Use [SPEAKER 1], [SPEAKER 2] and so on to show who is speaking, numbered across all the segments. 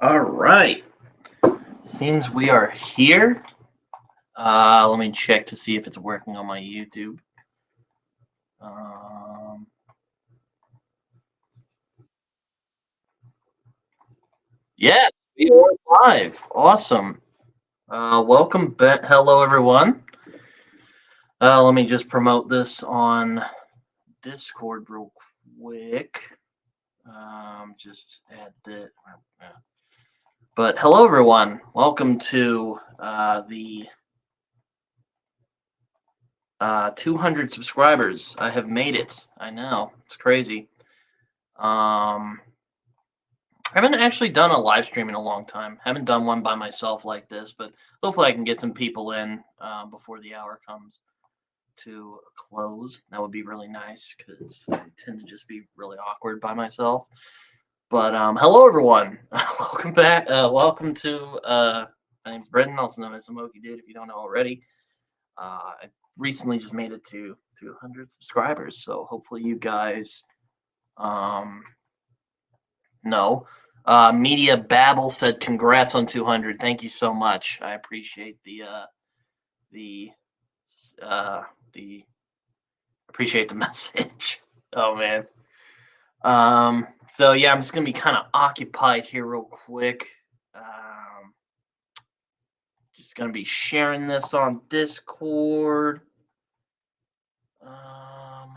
[SPEAKER 1] All right. Seems we are here. Let me check to see if it's working on my YouTube. Um, yes, we are live. Awesome. Welcome back. Hello, everyone. Let me just promote this on Discord real quick. Just add the. But hello, everyone. Welcome to the 200 subscribers. I have made it. I know it's crazy. I haven't actually done a live stream in a long time. Haven't done one by myself like this, but hopefully I can get some people in before the hour comes to a close. That would be really nice because I tend to just be really awkward by myself. But hello everyone, welcome back. Welcome to my name's Brendan, also known as Samoki Dude. If you don't know already, I recently just made it to 200 subscribers, so hopefully you guys um, no. Media Babble said, "Congrats on 200. Thank you so much. I appreciate the uh, the appreciate the message." Oh man. So yeah, I'm just gonna be kind of occupied here real quick. Um, just gonna be sharing this on Discord. Um,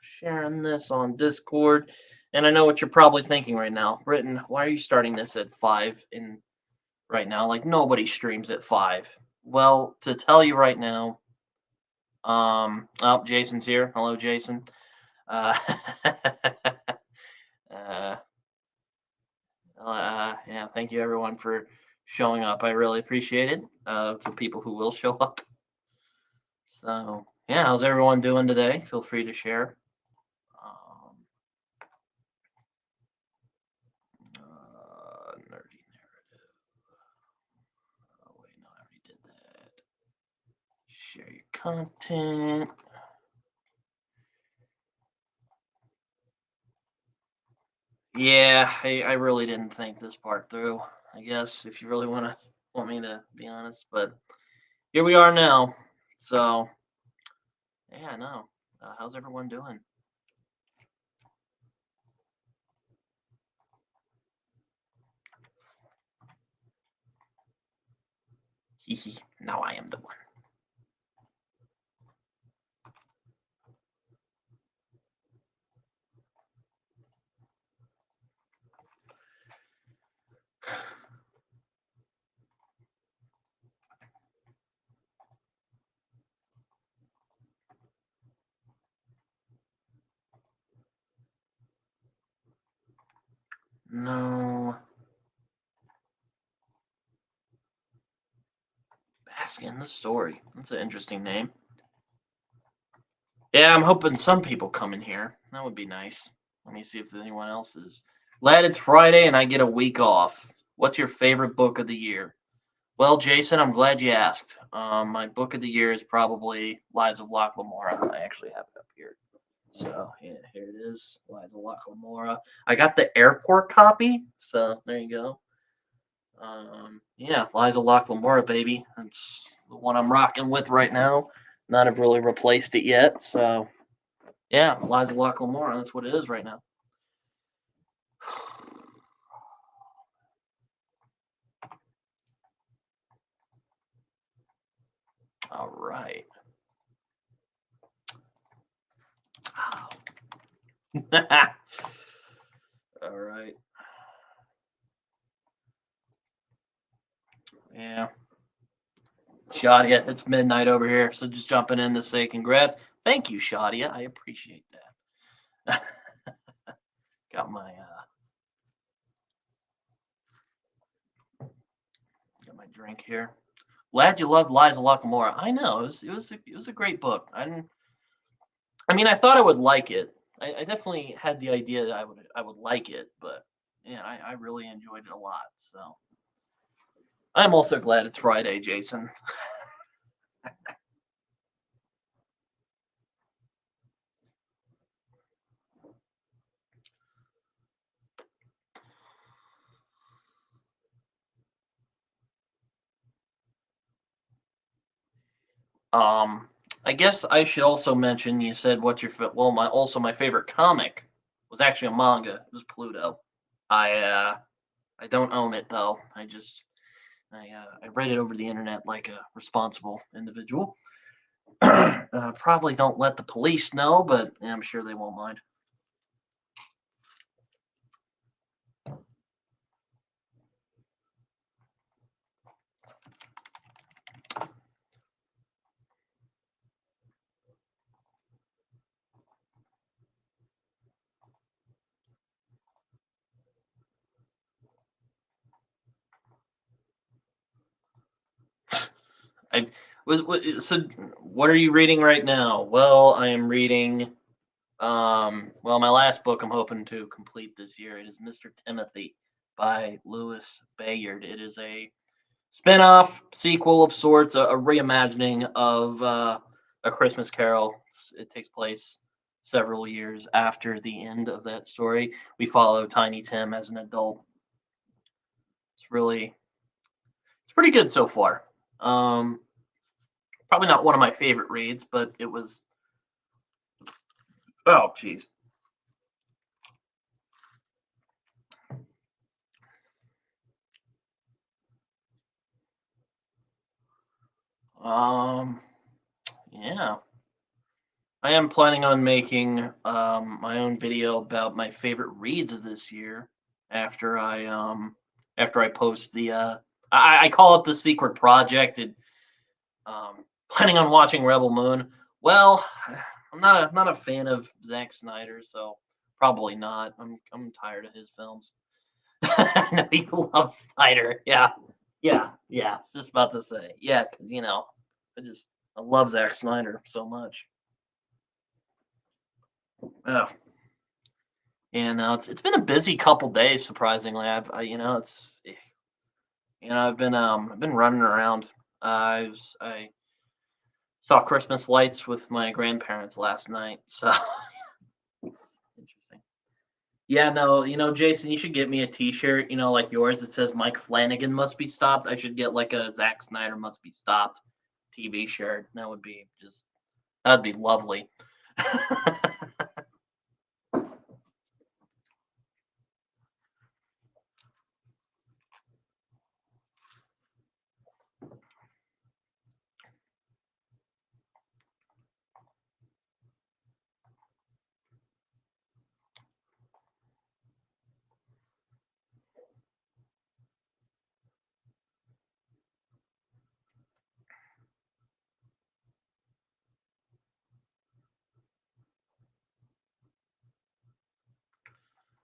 [SPEAKER 1] Sharing this on Discord. And I know what you're probably thinking right now, Britton. Why are you starting this at 5 in right now? Like nobody streams at 5. Well, to tell you right now, oh, Jason's here. Hello, Jason. Uh, uh, yeah, thank you everyone for showing up. I really appreciate it. For people who will show up. So, yeah, how's everyone doing today? Feel free to share. Um, Nerdy narrative. Oh wait, no, I already did that. Share your content. Yeah, I really didn't think this part through. I guess if you really want me to be honest, but here we are now. So yeah, no. How's everyone doing? Hee now I am the one. No, bask in the story. That's an interesting name. Yeah, I'm hoping some people come in here. That would be nice. Let me see if there's anyone else is. Lad, it's Friday and I get a week off. What's your favorite book of the year? Well, Jason, I'm glad you asked. My book of the year is probably Lies of Locke Lamora. I actually have it up here. So yeah, here it is, Lies of Locke Lamora. I got the airport copy, so there you go. Yeah, Lies of Locke Lamora, baby. That's the one I'm rocking with right now. Not have really replaced it yet, so yeah, Lies of Locke Lamora. That's what it is right now. All right. All right. Yeah. Shadia, it's midnight over here, so just jumping in to say congrats. Thank you, Shadia. I appreciate that. got my uh, got my drink here. Glad you loved Liza Lockamora. I know it was a great book. I mean I thought I would like it. I definitely had the idea that I would like it, but yeah, I really enjoyed it a lot. So I'm also glad it's Friday, Jason. Um, I guess I should also mention. You said what's your well, my favorite comic was actually a manga. It was Pluto. I don't own it though. I read it over the internet like a responsible individual. Probably don't let the police know, but yeah, I'm sure they won't mind. I so. What are you reading right now? Well, I am reading. Well, my last book I'm hoping to complete this year. It is Mr. Timothy by Louis Bayard. It is a spin-off sequel of sorts, a reimagining of A Christmas Carol. It takes place several years after the end of that story. We follow Tiny Tim as an adult. It's pretty good so far. Um, Probably not one of my favorite reads, but it was. Oh, jeez. Um, yeah. I am planning on making my own video about my favorite reads of this year after I post the I call it the secret project. Planning on watching Rebel Moon. Well, I'm not a fan of Zack Snyder, so probably not. I'm tired of his films. I know you love Snyder. Yeah, yeah. I was just about to say yeah, because I love Zack Snyder so much. Oh, and it's been a busy couple days. Surprisingly, I've been running around. I saw Christmas lights with my grandparents last night. So interesting. Yeah, no, Jason, you should get me a T-shirt. Like yours. It says Mike Flanagan must be stopped. I should get like a Zack Snyder must be stopped TV shirt. That'd be lovely.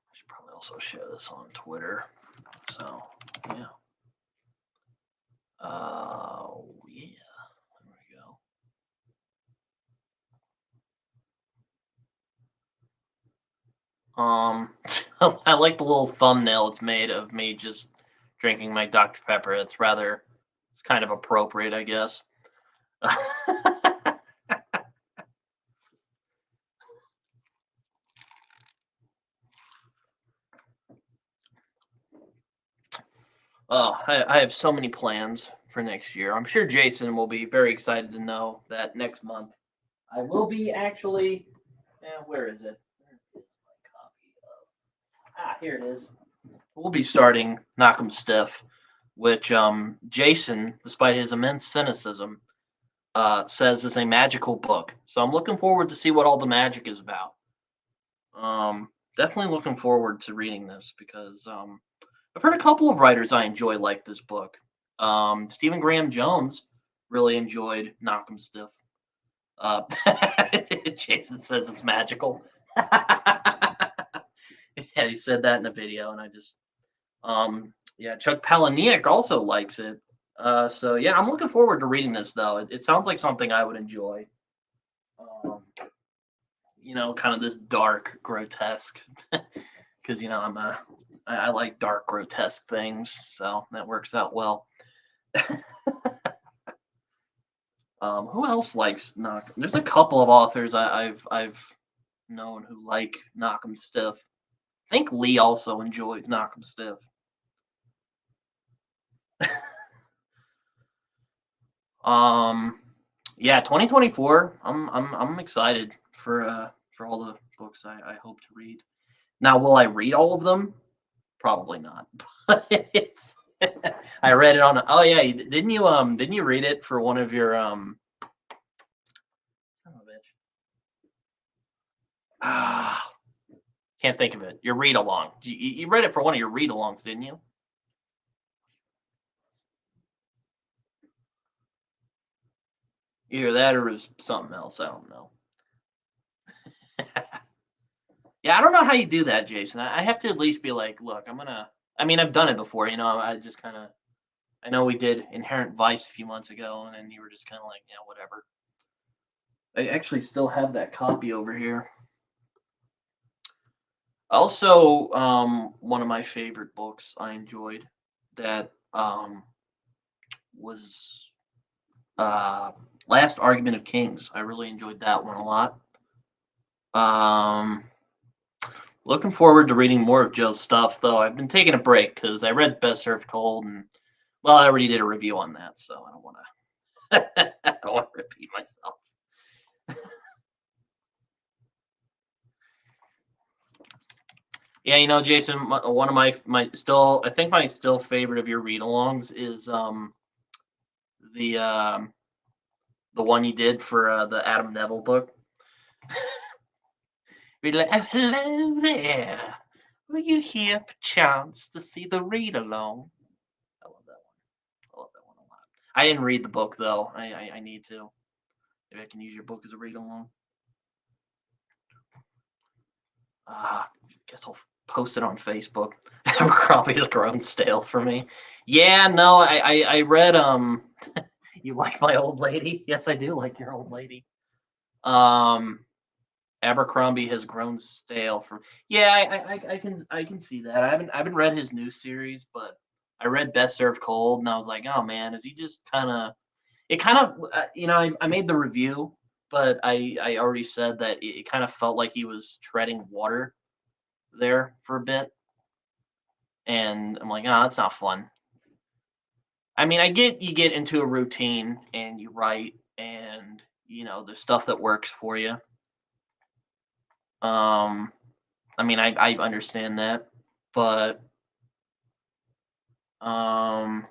[SPEAKER 1] I should probably also share this on Twitter. So yeah. Yeah. There we go. I like the little thumbnail it's made of me just drinking my Dr. Pepper. It's kind of appropriate, I guess. Oh, I have so many plans for next year. I'm sure Jason will be very excited to know that next month I will be actually. Where is it? Where is my copy of? Here it is. We'll be starting Knock 'em Stiff, which Jason, despite his immense cynicism, says is a magical book. So I'm looking forward to see what all the magic is about. Definitely looking forward to reading this because I've heard a couple of writers I enjoy like this book. Stephen Graham Jones really enjoyed Knock 'em Stiff. Uh, Jason says it's magical. Yeah, he said that in a video, and yeah, Chuck Palahniuk also likes it. So yeah, I'm looking forward to reading this though. It sounds like something I would enjoy. Um, kind of this dark, grotesque, because I like dark, grotesque things, so that works out well. Who else likes Knock? There's a couple of authors I've known who like Knock 'em Stiff. I think Lee also enjoys Knock 'em Stiff. Um, Yeah, 2024. I'm excited for all the books I hope to read. Now, will I read all of them? Probably not. But it's I read it on. Oh yeah, didn't you read it for one of your son of a bitch. Ah, can't think of it. Your read along. You read it for one of your read alongs, didn't you? Either that or it was something else. I don't know. Yeah, I don't know how you do that, Jason. I have to at least be like, look, I'm gonna. I mean, I've done it before. I just kind of. I know we did Inherent Vice a few months ago, and then you were just kind of like, yeah, whatever. I actually still have that copy over here. Also, one of my favorite books I enjoyed that was uh, Last Argument of Kings. I really enjoyed that one a lot. Um, Looking forward to reading more of Joe's stuff, though. I've been taking a break because I read Best Served Cold, and well, I already did a review on that, so I don't want to. I don't want to repeat myself. Yeah, Jason, one of my still, I think my still favorite of your read-alongs is the um the one you did for the Adam Neville book. Be like, oh, hello there. Were you here perchance to see the read along? I love that one. I love that one a lot. I didn't read the book though. I need to. Maybe I can use your book as a read along. Guess I'll post it on Facebook. Abercrombie has grown stale for me. Yeah, no, I read you like my old lady? Yes, I do like your old lady. Um Abercrombie has grown stale for yeah, I can see that. I haven't read his new series, but I read Best Served Cold and I was like, oh man, is he just kind of it kind of I made the review, but I already said that it kind of felt like he was treading water there for a bit, and I'm like, oh, that's not fun. I mean, I get you get into a routine and you write, and there's stuff that works for you. Um, I mean, I understand that, but um,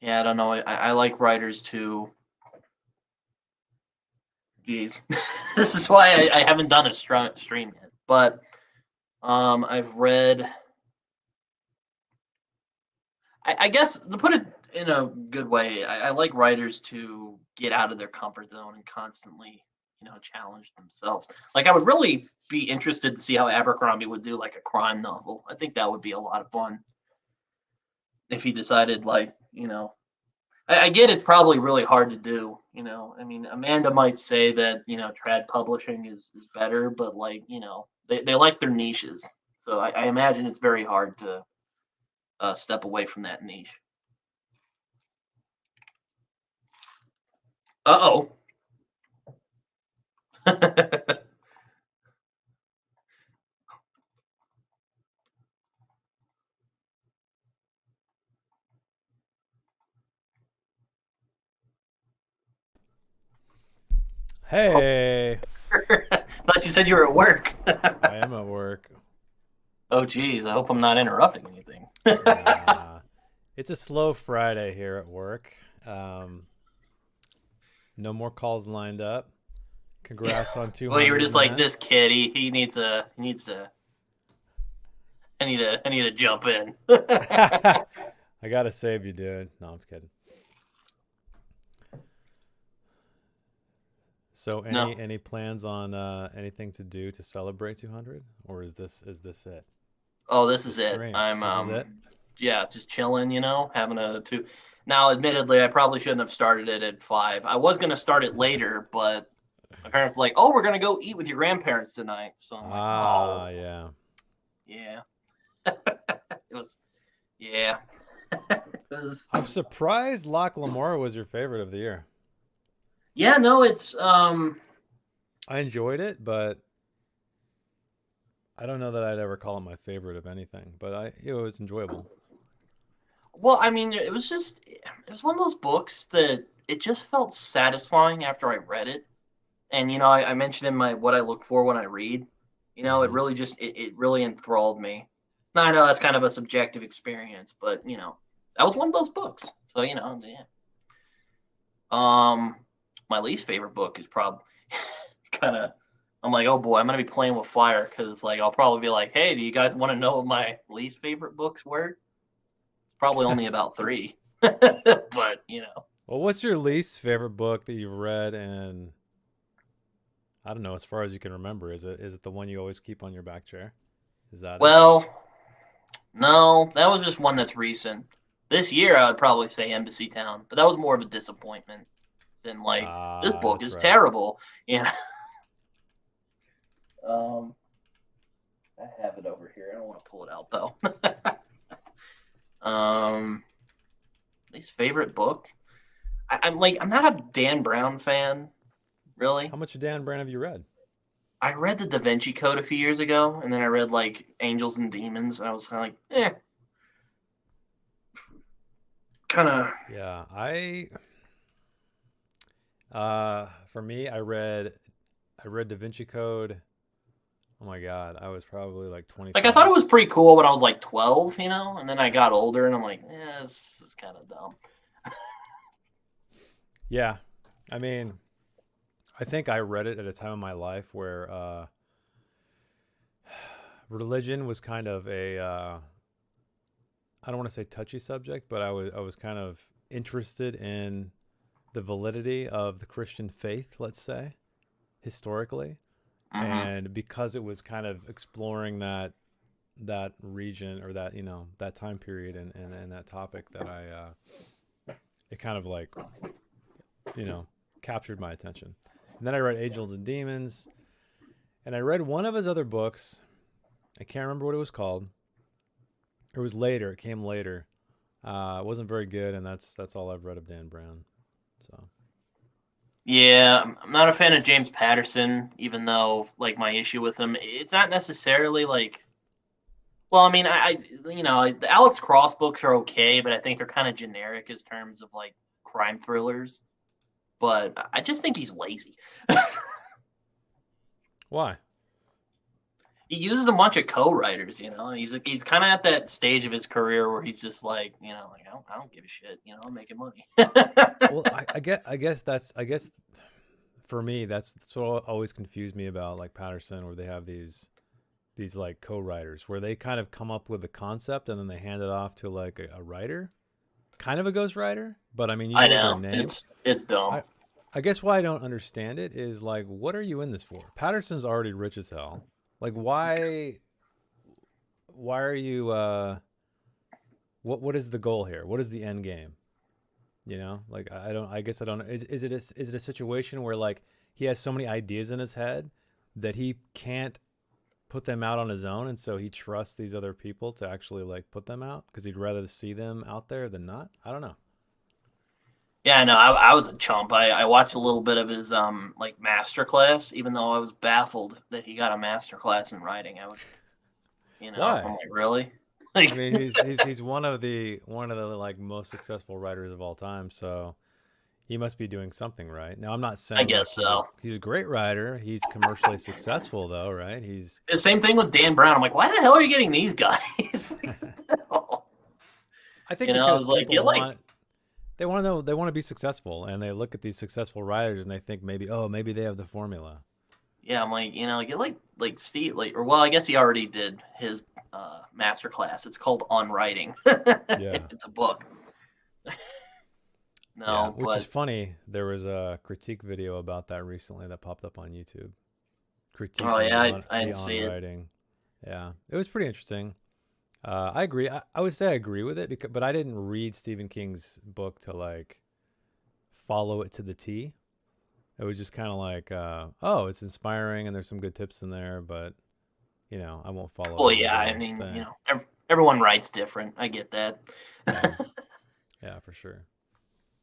[SPEAKER 1] yeah, I don't know. I like writers too. Geez, this is why I haven't done a stream yet. But I've read. I guess to put it in a good way, I like writers to get out of their comfort zone and constantly, challenge themselves. Like I would really be interested to see how Abercrombie would do like a crime novel. I think that would be a lot of fun if he decided like, I get it's probably really hard to do. I mean, Amanda might say that trad publishing is better, but like they like their niches, so I imagine it's very hard to step away from that niche. Uh oh. Oh,
[SPEAKER 2] Hey,
[SPEAKER 1] thought you said you were at work.
[SPEAKER 2] I am at work.
[SPEAKER 1] Oh, geez. I hope I'm not interrupting anything.
[SPEAKER 2] Nah, it's a slow Friday here at work. Um, no more calls lined up. Congrats on
[SPEAKER 1] Well, you were
[SPEAKER 2] 200,
[SPEAKER 1] just like
[SPEAKER 2] man.
[SPEAKER 1] this kid. He needs to. I need to jump in.
[SPEAKER 2] I gotta save you, dude. No, I'm just kidding. So,
[SPEAKER 1] No.
[SPEAKER 2] any plans on anything to do to celebrate 200, or is this it?
[SPEAKER 1] Oh, this
[SPEAKER 2] The
[SPEAKER 1] is it.
[SPEAKER 2] stream.
[SPEAKER 1] I'm
[SPEAKER 2] This is it.
[SPEAKER 1] yeah, just chilling. Having a two. Now, admittedly, I probably shouldn't have started it at 5. I was gonna start it later, but my parents were like, "Oh, we're gonna go eat with your grandparents tonight." So I'm like, "Oh,
[SPEAKER 2] Ah, yeah.
[SPEAKER 1] yeah." It was yeah. It was
[SPEAKER 2] I'm surprised Loch Lamora was your favorite of the year.
[SPEAKER 1] yeah. No, it's
[SPEAKER 2] I enjoyed it, but I don't know that I'd ever call it my favorite of anything, but it was enjoyable.
[SPEAKER 1] Well, I mean, it was one of those books that it just felt satisfying after I read it. And I mentioned in my what I look for when I read. It
[SPEAKER 2] Hmm.
[SPEAKER 1] really it really enthralled me. Now I know that's kind of a subjective experience, but that was one of those books. So yeah. Um, my least favorite book is probably kind of. I'm like, oh boy, I'm gonna be playing with fire because like I'll probably be like, hey, do you guys want to know what my least favorite books were? It's probably only about three, but
[SPEAKER 2] Well, what's your least favorite book that you've read? And I don't know, as far as you can remember, is it the one you always keep on your back chair? Is that it?
[SPEAKER 1] well, no, that was just one that's recent. This year, I would probably say Embassy Town, but that was more of a disappointment than like this
[SPEAKER 2] Ah,
[SPEAKER 1] book
[SPEAKER 2] that's
[SPEAKER 1] is
[SPEAKER 2] right.
[SPEAKER 1] terrible. You know. Um, I have it over here. I don't want to pull it out though. um, Least favorite book. I'm not a Dan Brown fan, really.
[SPEAKER 2] How much of Dan Brown have you read?
[SPEAKER 1] I read the Da Vinci Code a few years ago, and then I read like Angels and Demons, and I was kind of like, kind of.
[SPEAKER 2] Yeah, for me, I read Da Vinci Code. Oh my God, I was probably like
[SPEAKER 1] Like I thought it
[SPEAKER 2] 25.
[SPEAKER 1] was pretty cool when I was like 12, and then I got older, and I'm like, this is kind of dumb.
[SPEAKER 2] Yeah, I mean, I think I read it at a time in my life where religion was kind of a I don't want to say touchy subject, but I was kind of interested in the validity of the Christian faith, let's say, historically.
[SPEAKER 1] Hmm.
[SPEAKER 2] And because it was kind of exploring that region or that time period and that topic that it kind of like you know captured my attention. And then I read Angels and Demons, and I read one of his other books. I can't remember what it was called. It was later. It came later. It wasn't very good, and that's all I've read of Dan Brown. So
[SPEAKER 1] Yeah, I'm not a fan of James Patterson, even though like my issue with him, it's not necessarily like. Well, I mean, the Alex Cross books are okay, but I think they're kind of generic as terms of like crime thrillers. But I just think he's lazy.
[SPEAKER 2] why?
[SPEAKER 1] He uses a bunch of co-writers. He's kind of at that stage of his career where he's just like, I don't give a shit. I'm making money.
[SPEAKER 2] Well, I guess for me that's what always confused me about like Patterson, where they have these like co-writers where they kind of come up with the concept and then they hand it off to like a writer, kind of a ghostwriter, but I mean you
[SPEAKER 1] I
[SPEAKER 2] know what their
[SPEAKER 1] know
[SPEAKER 2] name.
[SPEAKER 1] it's dumb.
[SPEAKER 2] I i guess why I don't understand it is like, what are you in this for? Patterson's already rich as hell. Like, why are you what is the goal here? What is the end game? Like I don't. I guess I don't. Is it a situation where like he has so many ideas in his head that he can't put them out on his own, and so he trusts these other people to actually like put them out because he'd rather see them out there than not. I don't know.
[SPEAKER 1] Yeah, no, I was a chump. I watched a little bit of his like master class, even though I was baffled that he got a master class in writing. I'm
[SPEAKER 2] Why?
[SPEAKER 1] like, really?
[SPEAKER 2] I
[SPEAKER 1] Like,
[SPEAKER 2] mean, he's one of the like most successful writers of all time, so he must be doing something right. Now, I'm not
[SPEAKER 1] I
[SPEAKER 2] saying like
[SPEAKER 1] guess so.
[SPEAKER 2] he's a great writer. He's commercially successful though, right? He's
[SPEAKER 1] The same thing with Dan Brown. I'm like, why the hell are you getting these guys?
[SPEAKER 2] I think
[SPEAKER 1] I
[SPEAKER 2] because
[SPEAKER 1] was like,
[SPEAKER 2] people
[SPEAKER 1] get like,
[SPEAKER 2] want to know, they want to be successful, and they look at these successful writers and they think maybe they have the formula.
[SPEAKER 1] yeah, I'm like, get like Steve, like, or well, I guess he already did his master class. It's called On Writing.
[SPEAKER 2] Yeah.
[SPEAKER 1] It's a book.
[SPEAKER 2] Yeah,
[SPEAKER 1] No,
[SPEAKER 2] which is
[SPEAKER 1] but
[SPEAKER 2] funny. There was a critique video about that recently that popped up on YouTube,
[SPEAKER 1] oh
[SPEAKER 2] critiquing
[SPEAKER 1] yeah,
[SPEAKER 2] the
[SPEAKER 1] I,
[SPEAKER 2] on
[SPEAKER 1] I
[SPEAKER 2] the
[SPEAKER 1] didn't
[SPEAKER 2] on
[SPEAKER 1] see it.
[SPEAKER 2] writing. Yeah, it was pretty interesting. I agree. I would say I agree with it but I didn't read Stephen King's book to like follow it to the T. It was just kind of like, oh, it's inspiring and there's some good tips in there, but I won't follow
[SPEAKER 1] Well,
[SPEAKER 2] every
[SPEAKER 1] yeah, I
[SPEAKER 2] little
[SPEAKER 1] mean,
[SPEAKER 2] thing.
[SPEAKER 1] everyone writes different. I get that.
[SPEAKER 2] Yeah, yeah, for sure.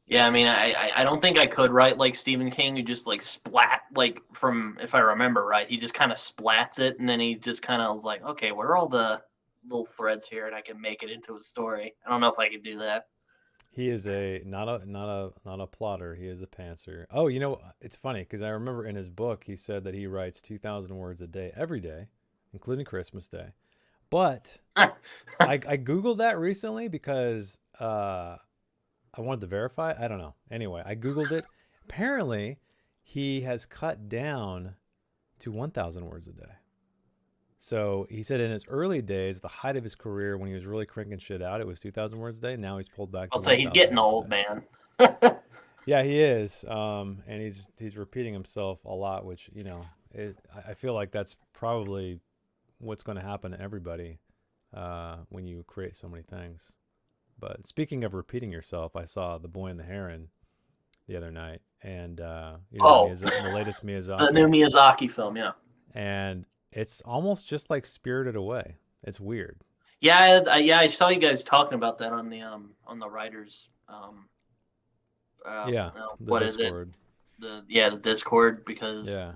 [SPEAKER 1] Yeah, I mean, I don't think I could write like Stephen King, who just like splat like from if I remember right, he just kind of splats it, and then he just kind of was like, okay, where are all the little threads here, and I can make it into a story. I don't know if I could do that.
[SPEAKER 2] He is a not a plotter. He is a pantser. Oh, it's funny because I remember in his book he said that he writes 2,000 words a day every day, including Christmas Day. But I googled that recently because I wanted to verify. I don't know. Anyway, I googled it. Apparently, he has cut down to 1,000 words a day. So he said in his early days, the height of his career, when he was really cranking shit out, it was 2,000 words a day. Now he's pulled back to
[SPEAKER 1] I'll say he's
[SPEAKER 2] 1,000
[SPEAKER 1] getting
[SPEAKER 2] words a
[SPEAKER 1] old,
[SPEAKER 2] day.
[SPEAKER 1] man.
[SPEAKER 2] Yeah, he is, and he's repeating himself a lot, which I feel like that's probably what's going to happen to everybody when you create so many things. But speaking of repeating yourself, I saw The Boy and the Heron the other night, and
[SPEAKER 1] Oh,
[SPEAKER 2] the latest
[SPEAKER 1] the new
[SPEAKER 2] Miyazaki,
[SPEAKER 1] Miyazaki film, yeah.
[SPEAKER 2] and it's almost just like Spirited Away. It's weird.
[SPEAKER 1] Yeah, I saw you guys talking about that on the writers
[SPEAKER 2] Yeah, the
[SPEAKER 1] what is it?
[SPEAKER 2] Discord.
[SPEAKER 1] The Discord because
[SPEAKER 2] Yeah,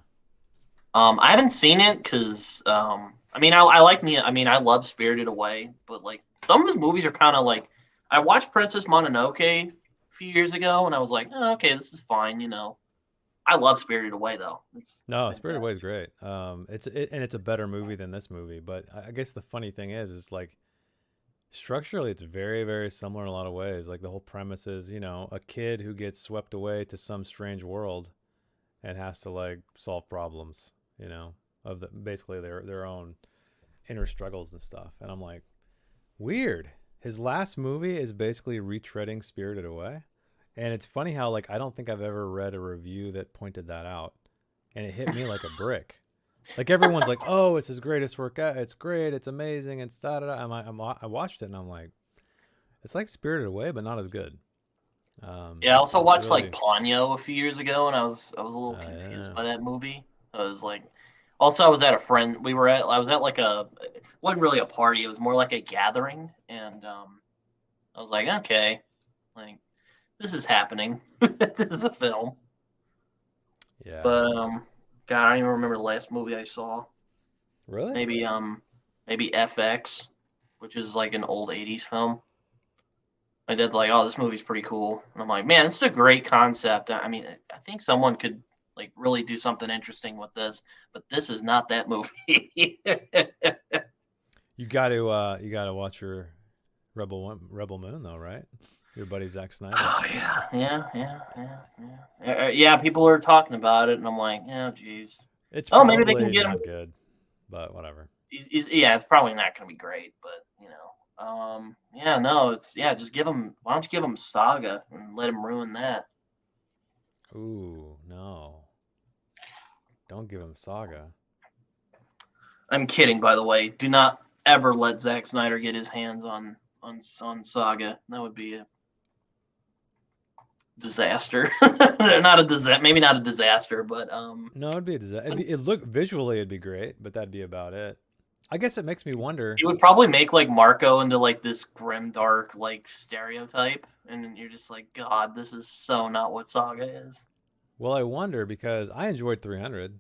[SPEAKER 1] I haven't seen it because I mean I like me I mean I love Spirited Away, but like some of his movies are kind of like I watched Princess Mononoke a few years ago and I was like, oh, okay, this is fine, you know. I love Spirited Away though. It's
[SPEAKER 2] no, Spirited Away is
[SPEAKER 1] fantastic.
[SPEAKER 2] great. And it's a better movie than this movie. But I guess the funny thing is like structurally, it's very, very similar in a lot of ways. Like the whole premise is, a kid who gets swept away to some strange world and has to like solve problems, of basically their own inner struggles and stuff. And I'm like, weird. His last movie is basically retreading Spirited Away. And it's funny how like I don't think I've ever read a review that pointed that out. And it hit me like a brick. Like everyone's like, "Oh, it's his greatest work. It's great. It's amazing." It's da da da. I watched it and I'm like, it's like Spirited Away, but not as good.
[SPEAKER 1] Yeah, I also
[SPEAKER 2] It's
[SPEAKER 1] watched like
[SPEAKER 2] really,
[SPEAKER 1] Ponyo a few years ago and I was a little confused
[SPEAKER 2] yeah.
[SPEAKER 1] by that movie. I was like also I was at a friend I was at like a it wasn't really a party, it was more like a gathering and I was like, okay, like this is happening. This is a film.
[SPEAKER 2] Yeah.
[SPEAKER 1] But God, I don't even remember the last movie I saw.
[SPEAKER 2] Really?
[SPEAKER 1] Maybe maybe FX, which is like an old '80s film. My dad's like, "Oh, this movie's pretty cool," and I'm like, "Man, this is a great concept. I mean, I think someone could like really do something interesting with this, but this is not that movie."
[SPEAKER 2] You got to watch your Rebel Moon though, right? Your buddy Zack Snyder.
[SPEAKER 1] Oh yeah. People are talking about it, and I'm like, "Yeah, geez.
[SPEAKER 2] It's
[SPEAKER 1] Oh, maybe they can
[SPEAKER 2] probably
[SPEAKER 1] get him."
[SPEAKER 2] not good, but whatever.
[SPEAKER 1] Yeah, it's probably not going to be great, but you know, yeah, no, it's yeah, just give him. Why don't you give him Saga and let him ruin that?
[SPEAKER 2] Ooh, no. Don't give him Saga.
[SPEAKER 1] I'm kidding, by the way. Do not ever let Zack Snyder get his hands on Saga. That would be a disaster. Not a disaster. Maybe not a disaster, but
[SPEAKER 2] No, it'd be a disaster. It look visually, it'd be great, but that'd be about it. I guess it makes me wonder.
[SPEAKER 1] it would probably make like Marco into like this grim dark like stereotype, and you're just like, God, this is so not what Saga is.
[SPEAKER 2] Well, I wonder because I enjoyed 300.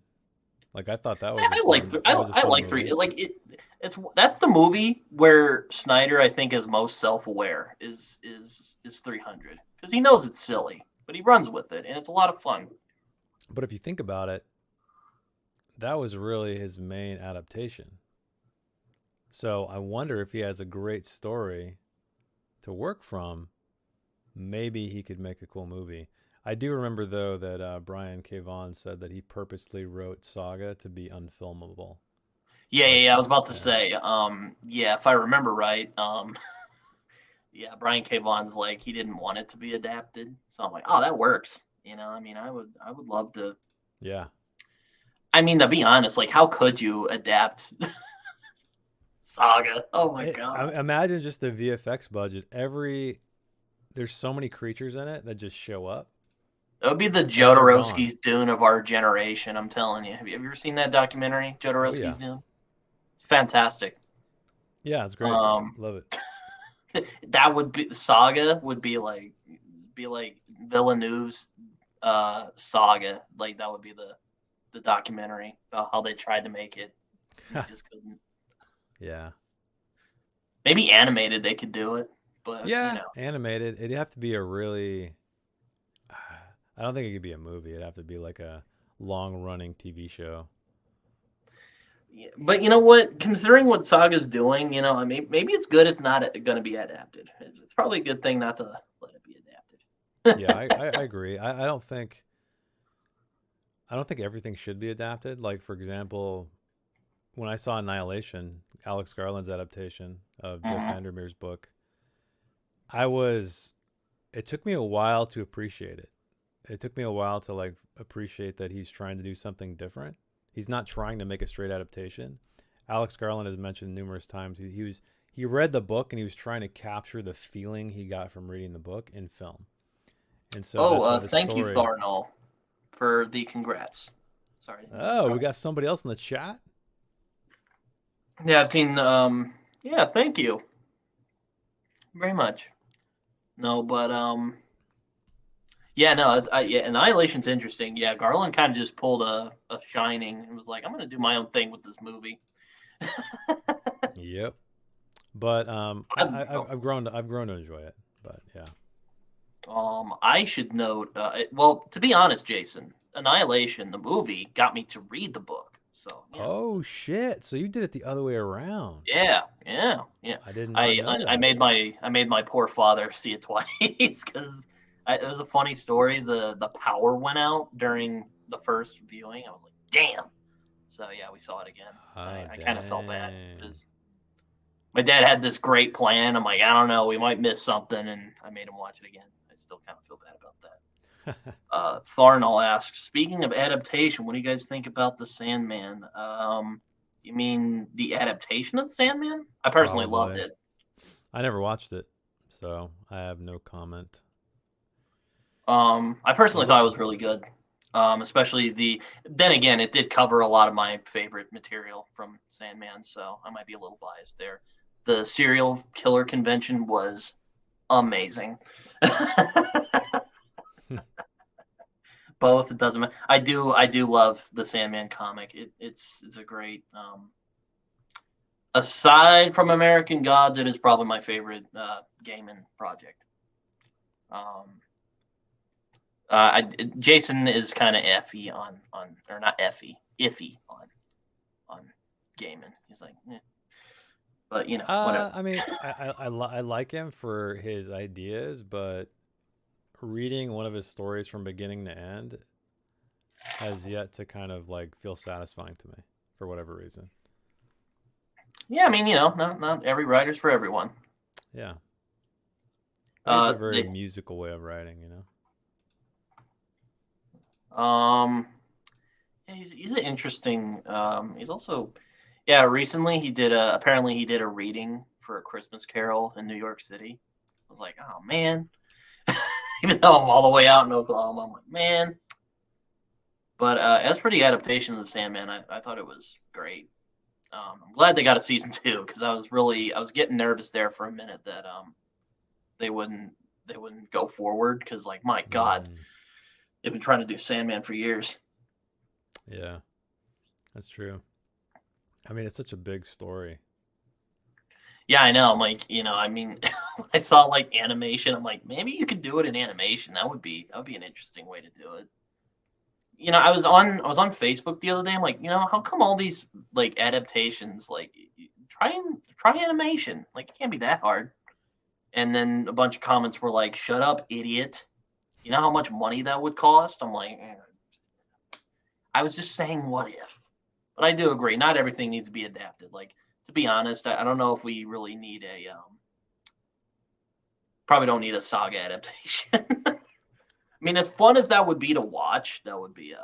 [SPEAKER 2] Like I thought that was a
[SPEAKER 1] I like
[SPEAKER 2] fun. That was a
[SPEAKER 1] I
[SPEAKER 2] fun
[SPEAKER 1] like three
[SPEAKER 2] movie.
[SPEAKER 1] like it. It's that's the movie where Snyder I think is most self aware is 300 because he knows it's silly, but he runs with it and it's a lot of fun.
[SPEAKER 2] But if you think about it, that was really his main adaptation. So I wonder if he has a great story to work from. Maybe he could make a cool movie. I do remember though that Brian K. Vaughan said that he purposely wrote Saga to be unfilmable. Like,
[SPEAKER 1] Yeah. I was about to
[SPEAKER 2] yeah,
[SPEAKER 1] say, yeah, if I remember right, yeah, Brian K. Vaughan's like he didn't want it to be adapted, so I'm like, oh, that works. You know, I mean, I would love to.
[SPEAKER 2] yeah.
[SPEAKER 1] I mean, to be honest, like, how could you adapt Saga? Oh my god.
[SPEAKER 2] Imagine just the VFX budget. There's so many creatures in it that just show up,
[SPEAKER 1] That would be the
[SPEAKER 2] and then they're gone.
[SPEAKER 1] Jodorowsky's Dune of our generation. I'm telling you. Have you ever seen that documentary,
[SPEAKER 2] Oh
[SPEAKER 1] Jodorowsky's
[SPEAKER 2] yeah,
[SPEAKER 1] Dune? It's fantastic.
[SPEAKER 2] yeah, it's great.
[SPEAKER 1] Um,
[SPEAKER 2] Love it.
[SPEAKER 1] that would be Saga would be like Villeneuve's Saga. Like that would be the documentary about how they tried to make it and they just couldn't.
[SPEAKER 2] Yeah.
[SPEAKER 1] Maybe animated, they could do it, but
[SPEAKER 2] Yeah, animated. It'd have to be a really. I don't think it could be a movie. It'd have to be like a long-running TV show.
[SPEAKER 1] yeah, but you know what? Considering what Saga's doing, I mean, maybe it's good. It's not going to be adapted. It's probably a good thing not to let it be
[SPEAKER 2] Yeah,
[SPEAKER 1] adapted.
[SPEAKER 2] I agree. I don't think everything should be adapted. Like for example, when I saw Annihilation, Alex Garland's adaptation of Jeff
[SPEAKER 1] Mhm.
[SPEAKER 2] Vandermeer's book, I was. It took me a while to appreciate it. It took me a while to like appreciate that he's trying to do something different. He's not trying to make a straight adaptation. Alex Garland has mentioned numerous times he read the book and he was trying to capture the feeling he got from reading the book in film. And so
[SPEAKER 1] Oh,
[SPEAKER 2] that's why the
[SPEAKER 1] thank you,
[SPEAKER 2] story.
[SPEAKER 1] Tharnell, for the congrats. Sorry, I didn't mean to
[SPEAKER 2] Oh, we
[SPEAKER 1] interrupt.
[SPEAKER 2] got somebody else in the chat.
[SPEAKER 1] Yeah, I've seen. Yeah, thank you very much. No, but yeah, no, yeah, Annihilation's interesting. Yeah, Garland kind of just pulled a Shining and was like, I'm gonna do my own thing with this movie.
[SPEAKER 2] Yep. But I've grown to enjoy it. But yeah.
[SPEAKER 1] I should note. Well, to be honest, Jason, Annihilation, the movie, got me to read the book. So
[SPEAKER 2] Oh shit! So you did it the other way around.
[SPEAKER 1] yeah, yeah, yeah.
[SPEAKER 2] I did not
[SPEAKER 1] I,
[SPEAKER 2] know
[SPEAKER 1] I I
[SPEAKER 2] that.
[SPEAKER 1] made my poor father see it twice because it was a funny story. The power went out during the first viewing. I was like, damn. So yeah, we saw it again.
[SPEAKER 2] Oh
[SPEAKER 1] I kind of felt bad
[SPEAKER 2] dang.
[SPEAKER 1] because my dad had this great plan. I'm like, I don't know, we might miss something, and I made him watch it again. I still kind of feel bad about that. Tharnall asks, speaking of adaptation, what do you guys think about the Sandman? You mean the adaptation of the Sandman? I personally loved
[SPEAKER 2] Probably.
[SPEAKER 1] it.
[SPEAKER 2] I never watched it, so I have no comment.
[SPEAKER 1] I personally
[SPEAKER 2] What?
[SPEAKER 1] thought it was really good. Especially the. Then again, it did cover a lot of my favorite material from Sandman, so I might be a little biased there. The serial killer convention was amazing. Both, it doesn't matter. I do love the Sandman comic. It's a great. Aside from American Gods, it is probably my favorite gaming project. Um, Jason is kind of effy on or not effy, iffy on gaming. He's like, but whatever.
[SPEAKER 2] I mean, I like him for his ideas, but reading one of his stories from beginning to end has yet to kind of like feel satisfying to me for whatever reason.
[SPEAKER 1] Yeah, I mean, not every writer's for everyone.
[SPEAKER 2] Yeah, but he has a very
[SPEAKER 1] The
[SPEAKER 2] musical way of writing, you know.
[SPEAKER 1] um, yeah, he's an interesting. He's also, yeah. Recently, he did a reading for a Christmas Carol in New York City. I was like, oh man, even though I'm all the way out in Oklahoma, I'm like, man. But as for the adaptation of the Sandman, I thought it was great. I'm glad they got a season two because I was getting nervous there for a minute that they wouldn't they wouldn't go forward because like my God,
[SPEAKER 2] Mm,
[SPEAKER 1] they've been trying to do Sandman for years.
[SPEAKER 2] yeah, that's true. I mean, it's such a big story.
[SPEAKER 1] Yeah, I know. I'm like, I mean, when I saw like animation, I'm like, maybe you could do it in animation. That would be an interesting way to do it. I was on Facebook the other day. I'm like, how come all these like adaptations like try animation? Like it can't be that hard. And then a bunch of comments were like, "Shut up, idiot." You know how much money that would cost? I'm like, I was just saying what if. But I do agree, not everything needs to be adapted. Like to be honest, I don't know if we really need a probably don't need a saga adaptation. I mean, as fun as that would be to watch, that would be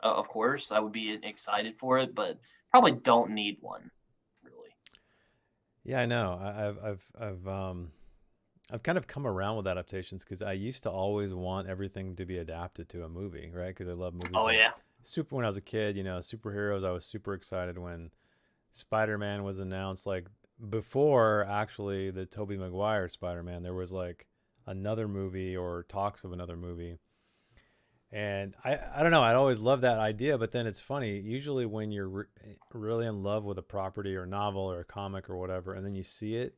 [SPEAKER 1] of course, I would be excited for it, but probably don't need one really.
[SPEAKER 2] Yeah, I know. I've kind of come around with adaptations because I used to always want everything to be adapted to a movie, right? Because I love movies
[SPEAKER 1] Oh
[SPEAKER 2] like
[SPEAKER 1] yeah.
[SPEAKER 2] super. When I was a kid, superheroes. I was super excited when Spider-Man was announced. Like before, actually, the Tobey Maguire Spider-Man, there was like another movie or talks of another movie, And I don't know. I'd always loved that idea, but then it's funny. Usually, when you're really in love with a property or novel or a comic or whatever, and then you see it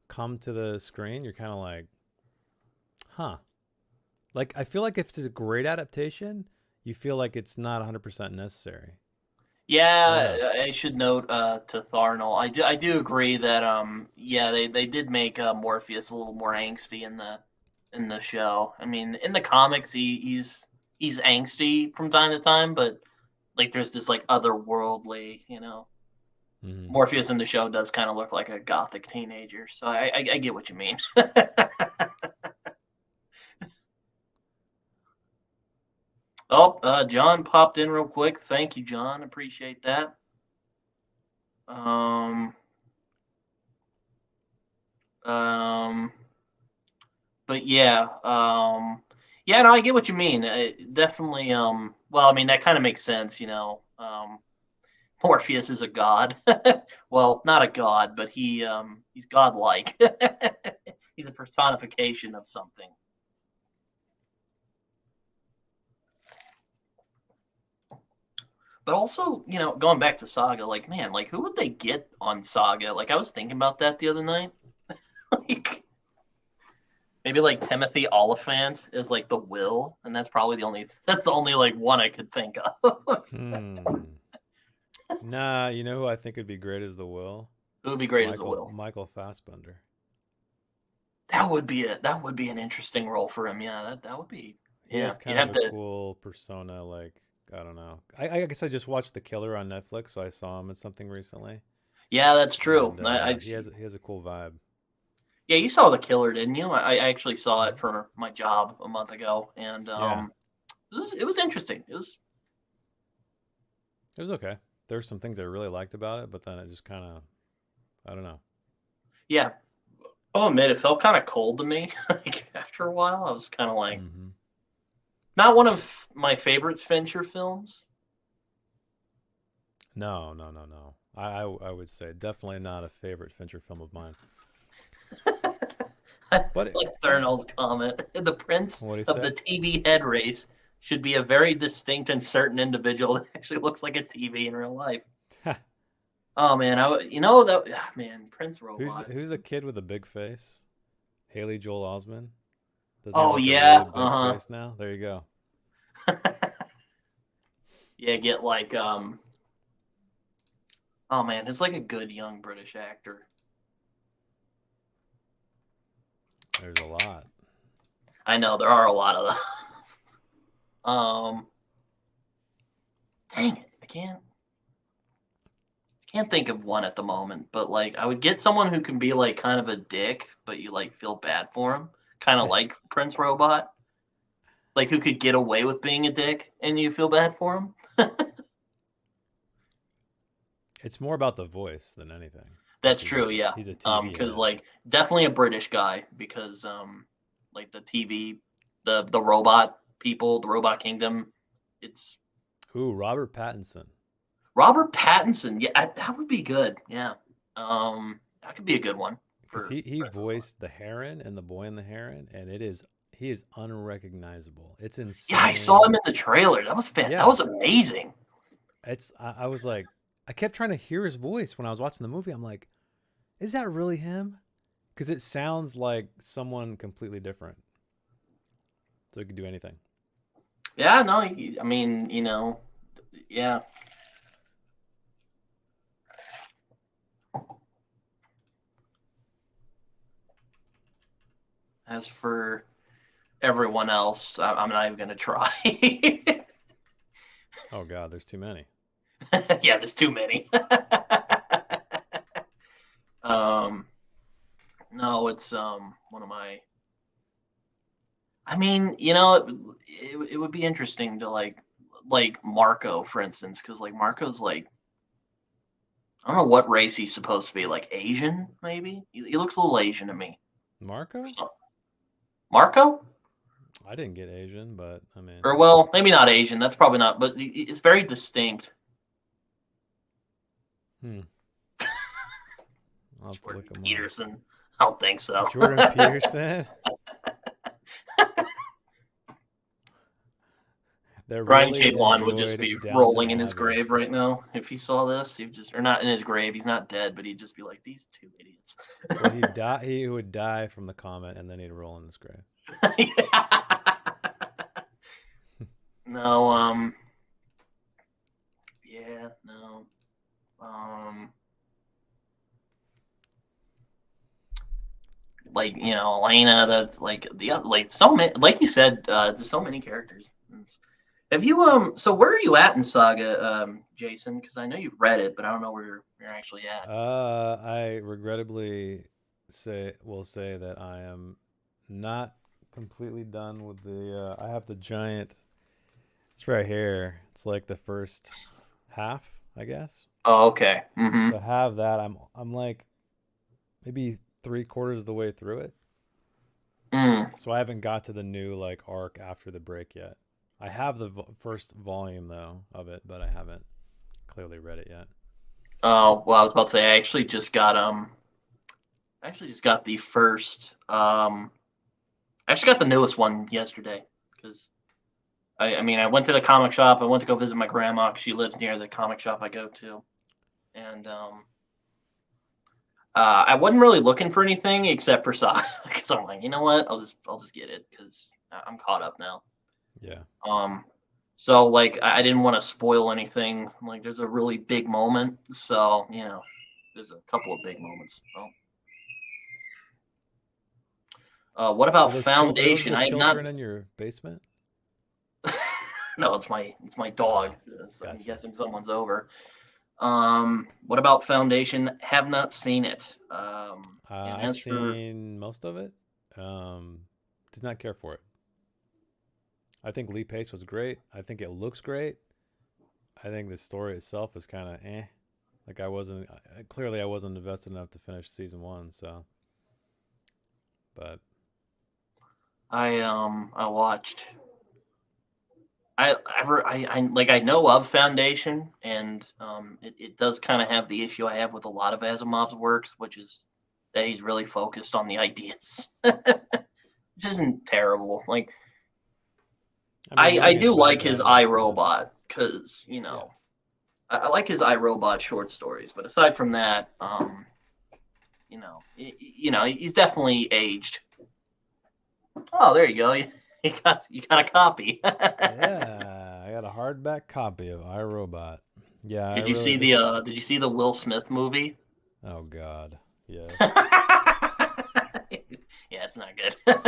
[SPEAKER 2] come to the screen, you're kind of like, huh. Like, I feel like if it's a great adaptation, you feel like it's not 100% necessary. I don't know.
[SPEAKER 1] Yeah, I should note to Tharnell. I do agree that yeah, they did make Morpheus a little more angsty in the show. I mean, in the comics he's angsty from time to time, but like there's this like otherworldly,
[SPEAKER 2] Hmm.
[SPEAKER 1] Morpheus in the show does kind of look like a gothic teenager. So I get what you mean. Oh, John popped in real quick. Thank you, John. Appreciate that. Um, um, but yeah, yeah, no, I get what you mean. Definitely. Well, I mean, that kind of makes sense. Morpheus is a god. Well, not a god, but he's godlike. He's a personification of something. But also, going back to Saga, like, man, like, who would they get on Saga? Like, I was thinking about that the other night. Like, maybe like Timothy Oliphant is like the Will, and that's the only like one I could think of.
[SPEAKER 2] Hmm. Nah, you know who I think would be great as the Will?
[SPEAKER 1] It would be great as the
[SPEAKER 2] Michael
[SPEAKER 1] Will.
[SPEAKER 2] Michael Fassbender.
[SPEAKER 1] That would be an interesting role for him. Yeah, that would be.
[SPEAKER 2] He
[SPEAKER 1] Yeah,
[SPEAKER 2] has
[SPEAKER 1] you'd
[SPEAKER 2] kind of
[SPEAKER 1] have
[SPEAKER 2] a
[SPEAKER 1] to.
[SPEAKER 2] cool persona. Like, I don't know. I guess I just watched The Killer on Netflix, so I saw him in something recently,
[SPEAKER 1] Yeah, that's true.
[SPEAKER 2] and
[SPEAKER 1] I've
[SPEAKER 2] he has a cool vibe.
[SPEAKER 1] Yeah, you saw The Killer, didn't you? I actually saw it
[SPEAKER 2] Hmm.
[SPEAKER 1] for my job a month ago, and
[SPEAKER 2] Yeah,
[SPEAKER 1] it was interesting. It was.
[SPEAKER 2] it was okay. There's some things I really liked about it, but then it just kind of, I don't know.
[SPEAKER 1] Yeah. Oh, man, it felt kind of cold to me. Like after a while, I was kind of like,
[SPEAKER 2] Hmm.
[SPEAKER 1] not one of my favorite Fincher films.
[SPEAKER 2] No, no, no, no. I would say definitely not a favorite Fincher film of mine. But
[SPEAKER 1] Like Thurnell's comment, the prince
[SPEAKER 2] what do you
[SPEAKER 1] of the
[SPEAKER 2] say?
[SPEAKER 1] TV head race should be a very distinct and certain individual that actually looks like a TV in real life. Oh man, man, Prince Robot.
[SPEAKER 2] Who's the kid with the big face? Haley Joel Osment. Doesn't he have
[SPEAKER 1] Oh
[SPEAKER 2] like a really
[SPEAKER 1] yeah,
[SPEAKER 2] big face now? There you go.
[SPEAKER 1] yeah, get like oh man, it's like a good young British actor.
[SPEAKER 2] There's a lot.
[SPEAKER 1] I know there are a lot of those. um, dang it, I can't think of one at the moment, but like I would get someone who can be like kind of a dick, but you like feel bad for him, kind of like Prince Robot, like who could get away with being a dick and you feel bad for him.
[SPEAKER 2] It's more about the voice than anything because
[SPEAKER 1] That's true, yeah.
[SPEAKER 2] he's a TV
[SPEAKER 1] Because
[SPEAKER 2] head.
[SPEAKER 1] like definitely a British guy because like the TV, the robot people, the Robot Kingdom, it's
[SPEAKER 2] Ooh, Robert Pattinson.
[SPEAKER 1] Robert Pattinson. Yeah, that would be good. Yeah, that could be a good one
[SPEAKER 2] Because
[SPEAKER 1] for
[SPEAKER 2] he
[SPEAKER 1] Prince Robot.
[SPEAKER 2] voiced the Heron and the Boy and the Heron, and he is unrecognizable. It's
[SPEAKER 1] Yeah, I saw him
[SPEAKER 2] insane.
[SPEAKER 1] in the trailer. That
[SPEAKER 2] Yeah,
[SPEAKER 1] was amazing.
[SPEAKER 2] I was like, I kept trying to hear his voice when I was watching the movie. I'm like, is that really him? Because it sounds like someone completely different. So he could do anything.
[SPEAKER 1] Yeah, no, I mean, yeah. As for everyone else, I'm not even gonna try.
[SPEAKER 2] Oh God, there's too many.
[SPEAKER 1] Yeah, there's too many. um, no, it's one of my. I mean, it would be interesting to like Marco, for instance, because like Marco's like I don't know what race he's supposed to be, like Asian, maybe. He looks a little Asian to me.
[SPEAKER 2] Marco?
[SPEAKER 1] Marco,
[SPEAKER 2] I didn't get Asian, but I mean,
[SPEAKER 1] or well, maybe not Asian. That's probably not, but it's very distinct.
[SPEAKER 2] hmm, I'll have to
[SPEAKER 1] Jordan
[SPEAKER 2] look him up.
[SPEAKER 1] Peterson. I don't think so.
[SPEAKER 2] Jordan Peterson. They're
[SPEAKER 1] Brian
[SPEAKER 2] really
[SPEAKER 1] K. Vaughan would just be
[SPEAKER 2] enjoyed Downton
[SPEAKER 1] rolling in his
[SPEAKER 2] Abbey.
[SPEAKER 1] grave right now if he saw this. He'd just, or not in his grave. He's not dead, but he'd just be like, "These two idiots."
[SPEAKER 2] Well, he'd die. He would die from the comment, and then he'd roll in his grave.
[SPEAKER 1] No, yeah, no, um, like Elena. That's like like so many. Like you said, there's so many characters. Have you So where are you at in Saga, Jason? Because I know you've read it, but I don't know where you're actually at.
[SPEAKER 2] I regrettably will say that I am not completely done with the. I have the giant. It's right here. It's like the first half, I guess.
[SPEAKER 1] Oh, okay. Mm-hmm.
[SPEAKER 2] So I have that. I'm like maybe 3/4 of the way through it.
[SPEAKER 1] Mm.
[SPEAKER 2] So I haven't got to the new like arc after the break yet. I have the first volume though of it, but I haven't clearly read it yet.
[SPEAKER 1] Oh, well, I was about to say I actually just got the first I actually got the newest one yesterday because I mean I went to the comic shop. I went to go visit my grandma 'cause she lives near the comic shop I go to, and I wasn't really looking for anything except for Saga because I'm like, you know what, I'll just get it because I'm caught up now.
[SPEAKER 2] Yeah.
[SPEAKER 1] Um, so like I didn't want to spoil anything. Like there's a really big moment, so there's a couple of big moments. What about
[SPEAKER 2] Are those
[SPEAKER 1] Foundation?
[SPEAKER 2] the
[SPEAKER 1] I have not.
[SPEAKER 2] children in your basement?
[SPEAKER 1] No, it's my dog. So I'm
[SPEAKER 2] Gotcha.
[SPEAKER 1] guessing someone's over. What about Foundation? Have not seen it. And
[SPEAKER 2] I've
[SPEAKER 1] as for
[SPEAKER 2] seen most of it. Did not care for it. I think Lee Pace was great. I think it looks great. I think the story itself is kind of eh. Like clearly I wasn't invested enough to finish season one. So, but
[SPEAKER 1] I watched. I know of Foundation, and it does kind of have the issue I have with a lot of Asimov's works, which is that he's really focused on the ideas, which isn't terrible. Like
[SPEAKER 2] I mean,
[SPEAKER 1] I
[SPEAKER 2] nothing is
[SPEAKER 1] do
[SPEAKER 2] bad
[SPEAKER 1] like
[SPEAKER 2] to
[SPEAKER 1] his
[SPEAKER 2] have access.
[SPEAKER 1] iRobot because
[SPEAKER 2] Yeah.
[SPEAKER 1] I like his iRobot short stories, but aside from that, he's definitely aged. Oh, there you go. You got a copy.
[SPEAKER 2] Yeah, I got a hardback copy of iRobot. Yeah, I
[SPEAKER 1] Did you
[SPEAKER 2] really
[SPEAKER 1] see
[SPEAKER 2] this.
[SPEAKER 1] Did you see the Will Smith movie?
[SPEAKER 2] Oh God, yes.
[SPEAKER 1] Yeah, it's not good.
[SPEAKER 2] No.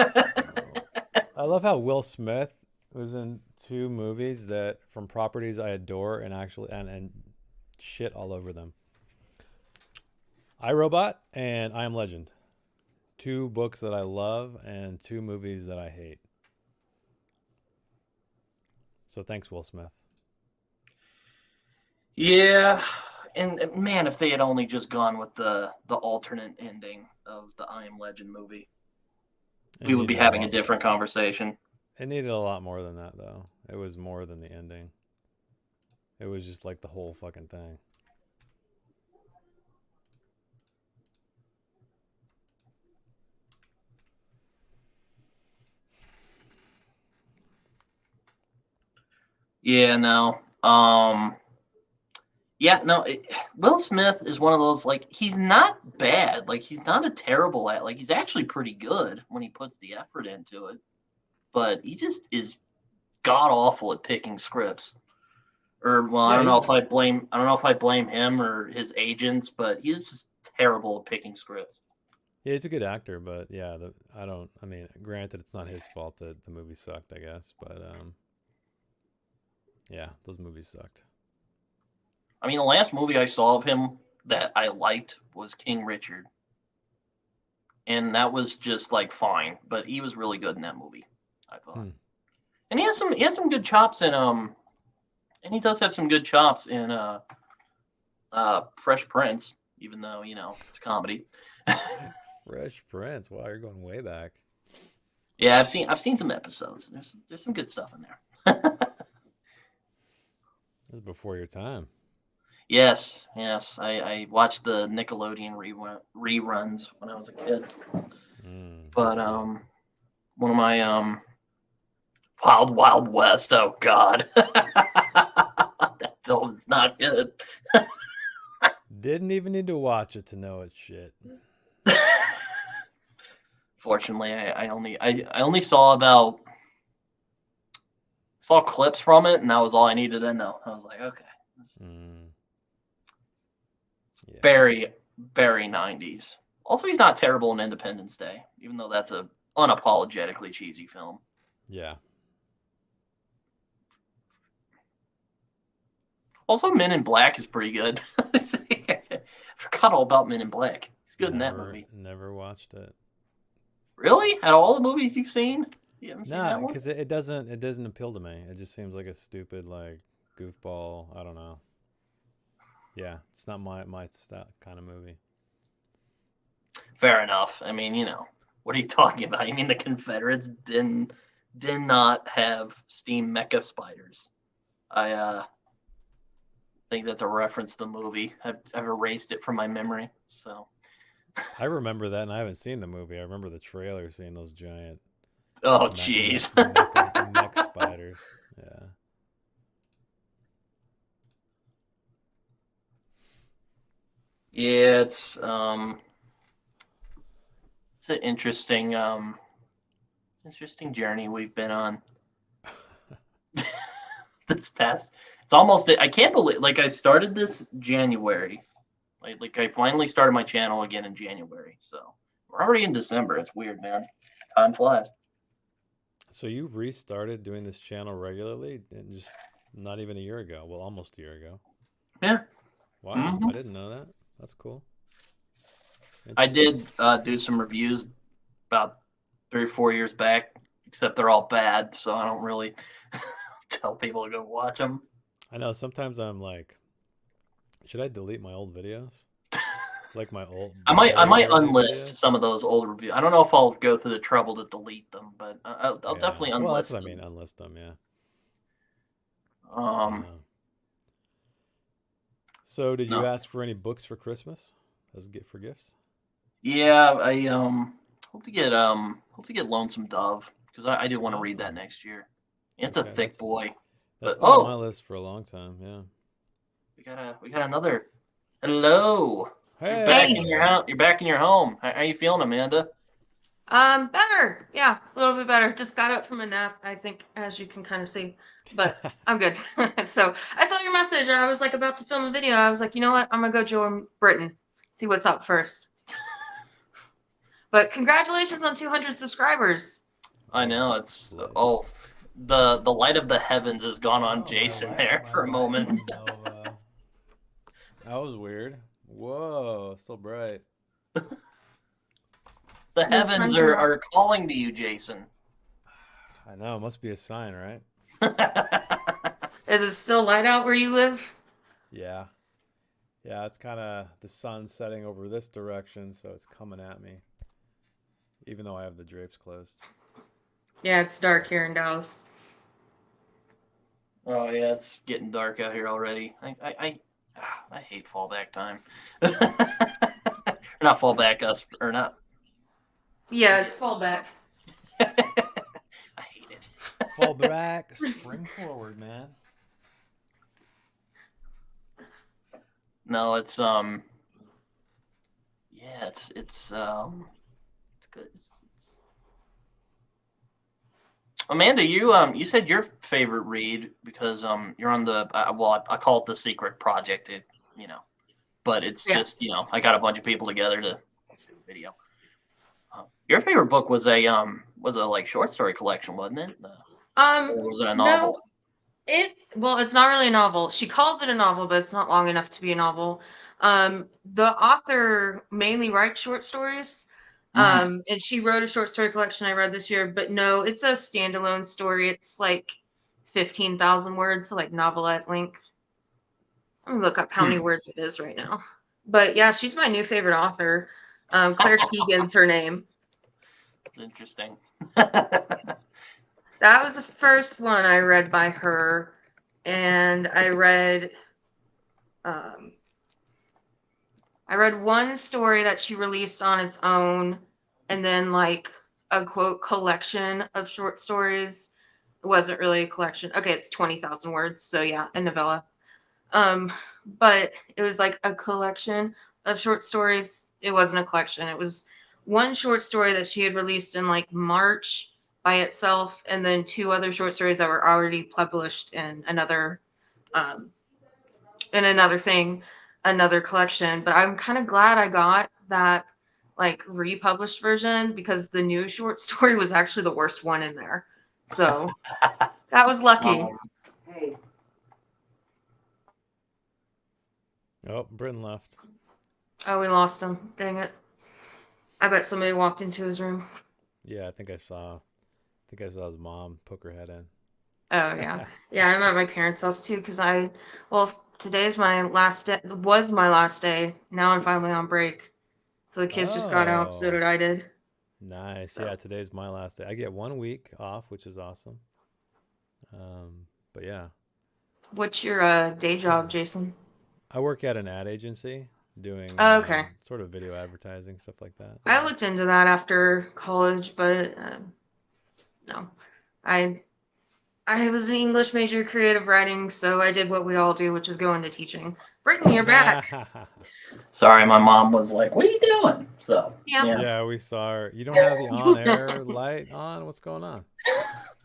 [SPEAKER 2] I love how Will Smith was in two movies that from properties I adore and actually and shit all over them. iRobot and I Am Legend. Two books that I love and two movies that I hate. So thanks, Will Smith.
[SPEAKER 1] Yeah, and man, if they had only just gone with the alternate ending of the I Am Legend movie,
[SPEAKER 2] It
[SPEAKER 1] we would be
[SPEAKER 2] needed a
[SPEAKER 1] having a
[SPEAKER 2] lot.
[SPEAKER 1] different conversation.
[SPEAKER 2] It needed a lot more than that, though. It was more than the ending. It was just like the whole fucking thing.
[SPEAKER 1] Yeah, no. Yeah, no. Will Smith is one of those like he's not bad. Like he's not a terrible at. Like he's actually pretty good when he puts the effort into it. But he just is god awful at picking scripts. Or well,
[SPEAKER 2] Yeah, he's
[SPEAKER 1] I don't know if I blame him or his agents, but he's just terrible at picking scripts.
[SPEAKER 2] yeah, he's a good actor, but yeah, I don't. I mean, granted, it's not his fault that the movie sucked, I guess, but yeah, those movies sucked.
[SPEAKER 1] I mean, the last movie I saw of him that I liked was King Richard, and that was just like fine, but he was really good in that movie, I thought.
[SPEAKER 2] Hmm.
[SPEAKER 1] And he has some good chops in and he does have some good chops in Fresh Prince, even though it's a comedy.
[SPEAKER 2] Fresh Prince. Wow, you're going way back.
[SPEAKER 1] Yeah, I've seen some episodes. There's some good stuff in there.
[SPEAKER 2] This is before your time.
[SPEAKER 1] Yes. I watched the Nickelodeon reruns when I was a kid.
[SPEAKER 2] I
[SPEAKER 1] But
[SPEAKER 2] see.
[SPEAKER 1] one of my Wild Wild West. Oh God, that film is not good.
[SPEAKER 2] Didn't even need to watch it to know it's shit.
[SPEAKER 1] Fortunately, I only saw clips from it, and that was all I needed to know. I was like, okay, it's
[SPEAKER 2] Mm, yeah.
[SPEAKER 1] very very 90s. Also, he's not terrible in Independence Day, even though that's a unapologetically cheesy film.
[SPEAKER 2] Yeah.
[SPEAKER 1] Also, Men in Black is pretty good. I forgot all about Men in Black. He's good in that movie.
[SPEAKER 2] Never watched it.
[SPEAKER 1] Really? Out of all the movies you've seen, you haven't seen
[SPEAKER 2] Nah,
[SPEAKER 1] that one?
[SPEAKER 2] because it doesn't appeal to me. It just seems like a stupid like goofball. I don't know. Yeah, it's not my style kind of movie.
[SPEAKER 1] Fair enough. I mean, what are you talking about? You mean the Confederates did not have steam mecha spiders? I think that's a reference to the movie. I've erased it from my memory. So,
[SPEAKER 2] I remember that, and I haven't seen the movie. I remember the trailer, seeing those giant
[SPEAKER 1] oh jeez.
[SPEAKER 2] mech spiders. Yeah.
[SPEAKER 1] Yeah, it's an interesting journey we've been on this past. It's almost. I can't believe like I started this January. Like I finally started my channel again in January. So we're already in December. It's weird, man. Time flies.
[SPEAKER 2] So you restarted doing this channel regularly, and just not even a year ago. Well, almost a year ago.
[SPEAKER 1] Yeah.
[SPEAKER 2] Wow,
[SPEAKER 1] Hmm.
[SPEAKER 2] I didn't know that. That's cool.
[SPEAKER 1] I
[SPEAKER 2] Interesting.
[SPEAKER 1] did do some reviews about 3 or 4 years back, except they're all bad, so I don't really tell people to go watch them.
[SPEAKER 2] I know sometimes I'm like, should I delete my old videos? Like my old,
[SPEAKER 1] I
[SPEAKER 2] very
[SPEAKER 1] might
[SPEAKER 2] early
[SPEAKER 1] unlist
[SPEAKER 2] videos?
[SPEAKER 1] some of those old reviews. I don't know if I'll go through the trouble to delete them, but I'll
[SPEAKER 2] Yeah.
[SPEAKER 1] definitely
[SPEAKER 2] Well, that's
[SPEAKER 1] unlist
[SPEAKER 2] what I mean.
[SPEAKER 1] them.
[SPEAKER 2] Unlist them. Yeah.
[SPEAKER 1] Um,
[SPEAKER 2] Uh, so did you
[SPEAKER 1] no,
[SPEAKER 2] ask for any books for Christmas as a gift for gifts?
[SPEAKER 1] yeah, I hope to get Lonesome Dove because I do want to read that
[SPEAKER 2] Oh,
[SPEAKER 1] next year. It's a
[SPEAKER 2] okay.
[SPEAKER 1] thick boy,
[SPEAKER 2] That's
[SPEAKER 1] but
[SPEAKER 2] been on my
[SPEAKER 1] oh,
[SPEAKER 2] list for a long time. Yeah.
[SPEAKER 1] we got another. Hello, you're back in
[SPEAKER 3] Hey,
[SPEAKER 1] your
[SPEAKER 2] Hey.
[SPEAKER 1] house. You're back in your home. How you feeling, Amanda?
[SPEAKER 3] better. Yeah, a little bit better. Just got up from a nap, I think, as you can kind of see, but I'm good. So I saw your message. I was like about to film a video. I was like, you know what? I'm gonna go join Britain, see what's up first. But congratulations on 200 subscribers.
[SPEAKER 1] I
[SPEAKER 2] Oh,
[SPEAKER 1] know it's
[SPEAKER 2] bloody.
[SPEAKER 1] oh the light of the heavens has gone on
[SPEAKER 2] Oh,
[SPEAKER 1] Jason there
[SPEAKER 2] my
[SPEAKER 1] for a
[SPEAKER 2] wife
[SPEAKER 1] moment.
[SPEAKER 2] from Nova. That was weird. Whoa, still bright.
[SPEAKER 1] The
[SPEAKER 3] The
[SPEAKER 1] heavens
[SPEAKER 3] sun
[SPEAKER 1] are,
[SPEAKER 3] came out.
[SPEAKER 1] are calling to you, Jason.
[SPEAKER 2] I know, it must be a sign, right?
[SPEAKER 3] Is it still light out where you live?
[SPEAKER 2] Yeah. Yeah, it's kind of the sun setting over this direction, so it's coming at me, even though I have the drapes closed.
[SPEAKER 3] Yeah, it's dark here in Dallas.
[SPEAKER 1] Oh yeah, it's getting dark out here already. I hate fallback time. Or not fallback us or not.
[SPEAKER 3] Yeah,
[SPEAKER 1] Forget.
[SPEAKER 3] it's fall back.
[SPEAKER 1] I hate it.
[SPEAKER 2] Fall back, spring forward, man.
[SPEAKER 1] No, yeah, it's good. Amanda, you said your favorite read because you're on the well I call it the secret project, you know, but it's
[SPEAKER 3] Yeah.
[SPEAKER 1] just I got a bunch of people together to do a video. Your favorite book was a like short story collection, wasn't it? Or was it a
[SPEAKER 3] No,
[SPEAKER 1] novel?
[SPEAKER 3] it's not really a novel. She calls it a novel, but it's not long enough to be a novel. The author mainly writes short stories.
[SPEAKER 1] Mm.
[SPEAKER 3] And she wrote a short story collection I read this year, but no, it's a standalone story. It's like 15,000 words, so like novelette length. Let me look up how many
[SPEAKER 1] Hmm.
[SPEAKER 3] words it is right now. But yeah, she's my new favorite author. Claire Keegan's her name.
[SPEAKER 1] It's interesting.
[SPEAKER 3] That was the first one I read by her, and um, I read one story that she released on its own, and then like a quote collection of short stories. It wasn't really a collection. Okay, it's 20,000 words, so yeah, a novella. But it was like a collection of short stories. It wasn't a collection. It was one short story that she had released in like March by itself, and then two other short stories that were already published um, in another thing, another collection. But I'm kind of glad I got that like republished version because the new short story was actually the worst one in there. So that was lucky.
[SPEAKER 1] Hey.
[SPEAKER 2] Oh, Britton left.
[SPEAKER 3] Oh, we lost him. Dang it. I bet somebody walked into his room.
[SPEAKER 2] Yeah, I think I saw his mom poke her head in.
[SPEAKER 3] Oh yeah, yeah. I'm at my parents' house too because today's my last day. Was my last day. Now I'm finally on break. So the kids just got out. So
[SPEAKER 2] Oh,
[SPEAKER 3] did I did.
[SPEAKER 2] nice.
[SPEAKER 3] So
[SPEAKER 2] Yeah, today's my last day. I get 1 week off, which is awesome. But yeah,
[SPEAKER 3] what's your day job, Jason?
[SPEAKER 2] I work at an ad agency doing
[SPEAKER 3] Oh, okay.
[SPEAKER 2] sort of video advertising, stuff like that.
[SPEAKER 3] I looked into that after college, but no, I I was an English major, creative writing, so I did what we all do, which is go into teaching. Brittany, you're back.
[SPEAKER 1] Sorry, my mom was like, "What are you doing?" So
[SPEAKER 3] Yeah.
[SPEAKER 1] yeah,
[SPEAKER 2] Yeah, we saw her. You don't have the on-air light on? What's going on?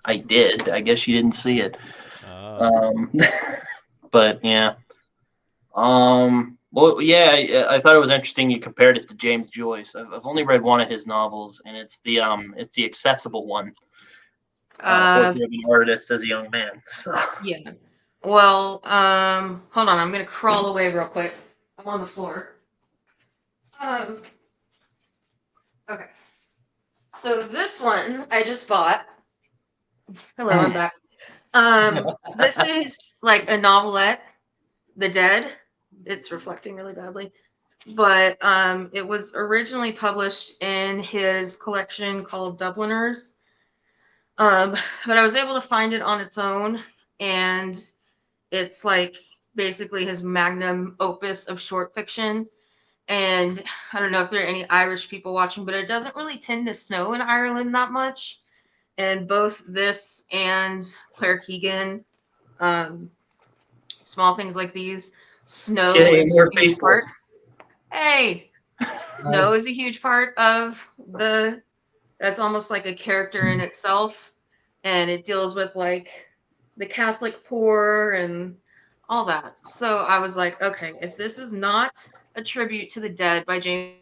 [SPEAKER 1] I did. I guess you didn't see it.
[SPEAKER 2] Oh,
[SPEAKER 1] Um, but yeah. Well, yeah. I thought it was interesting. You compared it to James Joyce. I've only read one of his novels, and it's the accessible one,
[SPEAKER 3] Uh,
[SPEAKER 1] Portrait of an Artist as a Young Man. So
[SPEAKER 3] yeah. Well, hold on. I'm gonna crawl away real quick. I'm on the floor. Um, okay. So this one I just bought. Hello, I'm back. This is like a novelette, The Dead. It's reflecting really badly. But it was originally published in his collection called Dubliners. But I was able to find it on its own, and it's like basically his magnum opus of short fiction. And I don't know if there are any Irish people watching, but it doesn't really tend to snow in Ireland that much. And both this and Claire Keegan, um, small things like these, snow
[SPEAKER 1] getting
[SPEAKER 3] is
[SPEAKER 1] more
[SPEAKER 3] a huge
[SPEAKER 1] people.
[SPEAKER 3] part. Hey, snow
[SPEAKER 4] Guys,
[SPEAKER 3] is a huge part of that's almost like a character in itself. And it deals with like the Catholic poor and all that. So I was like, okay, if this is not a tribute to the dead by James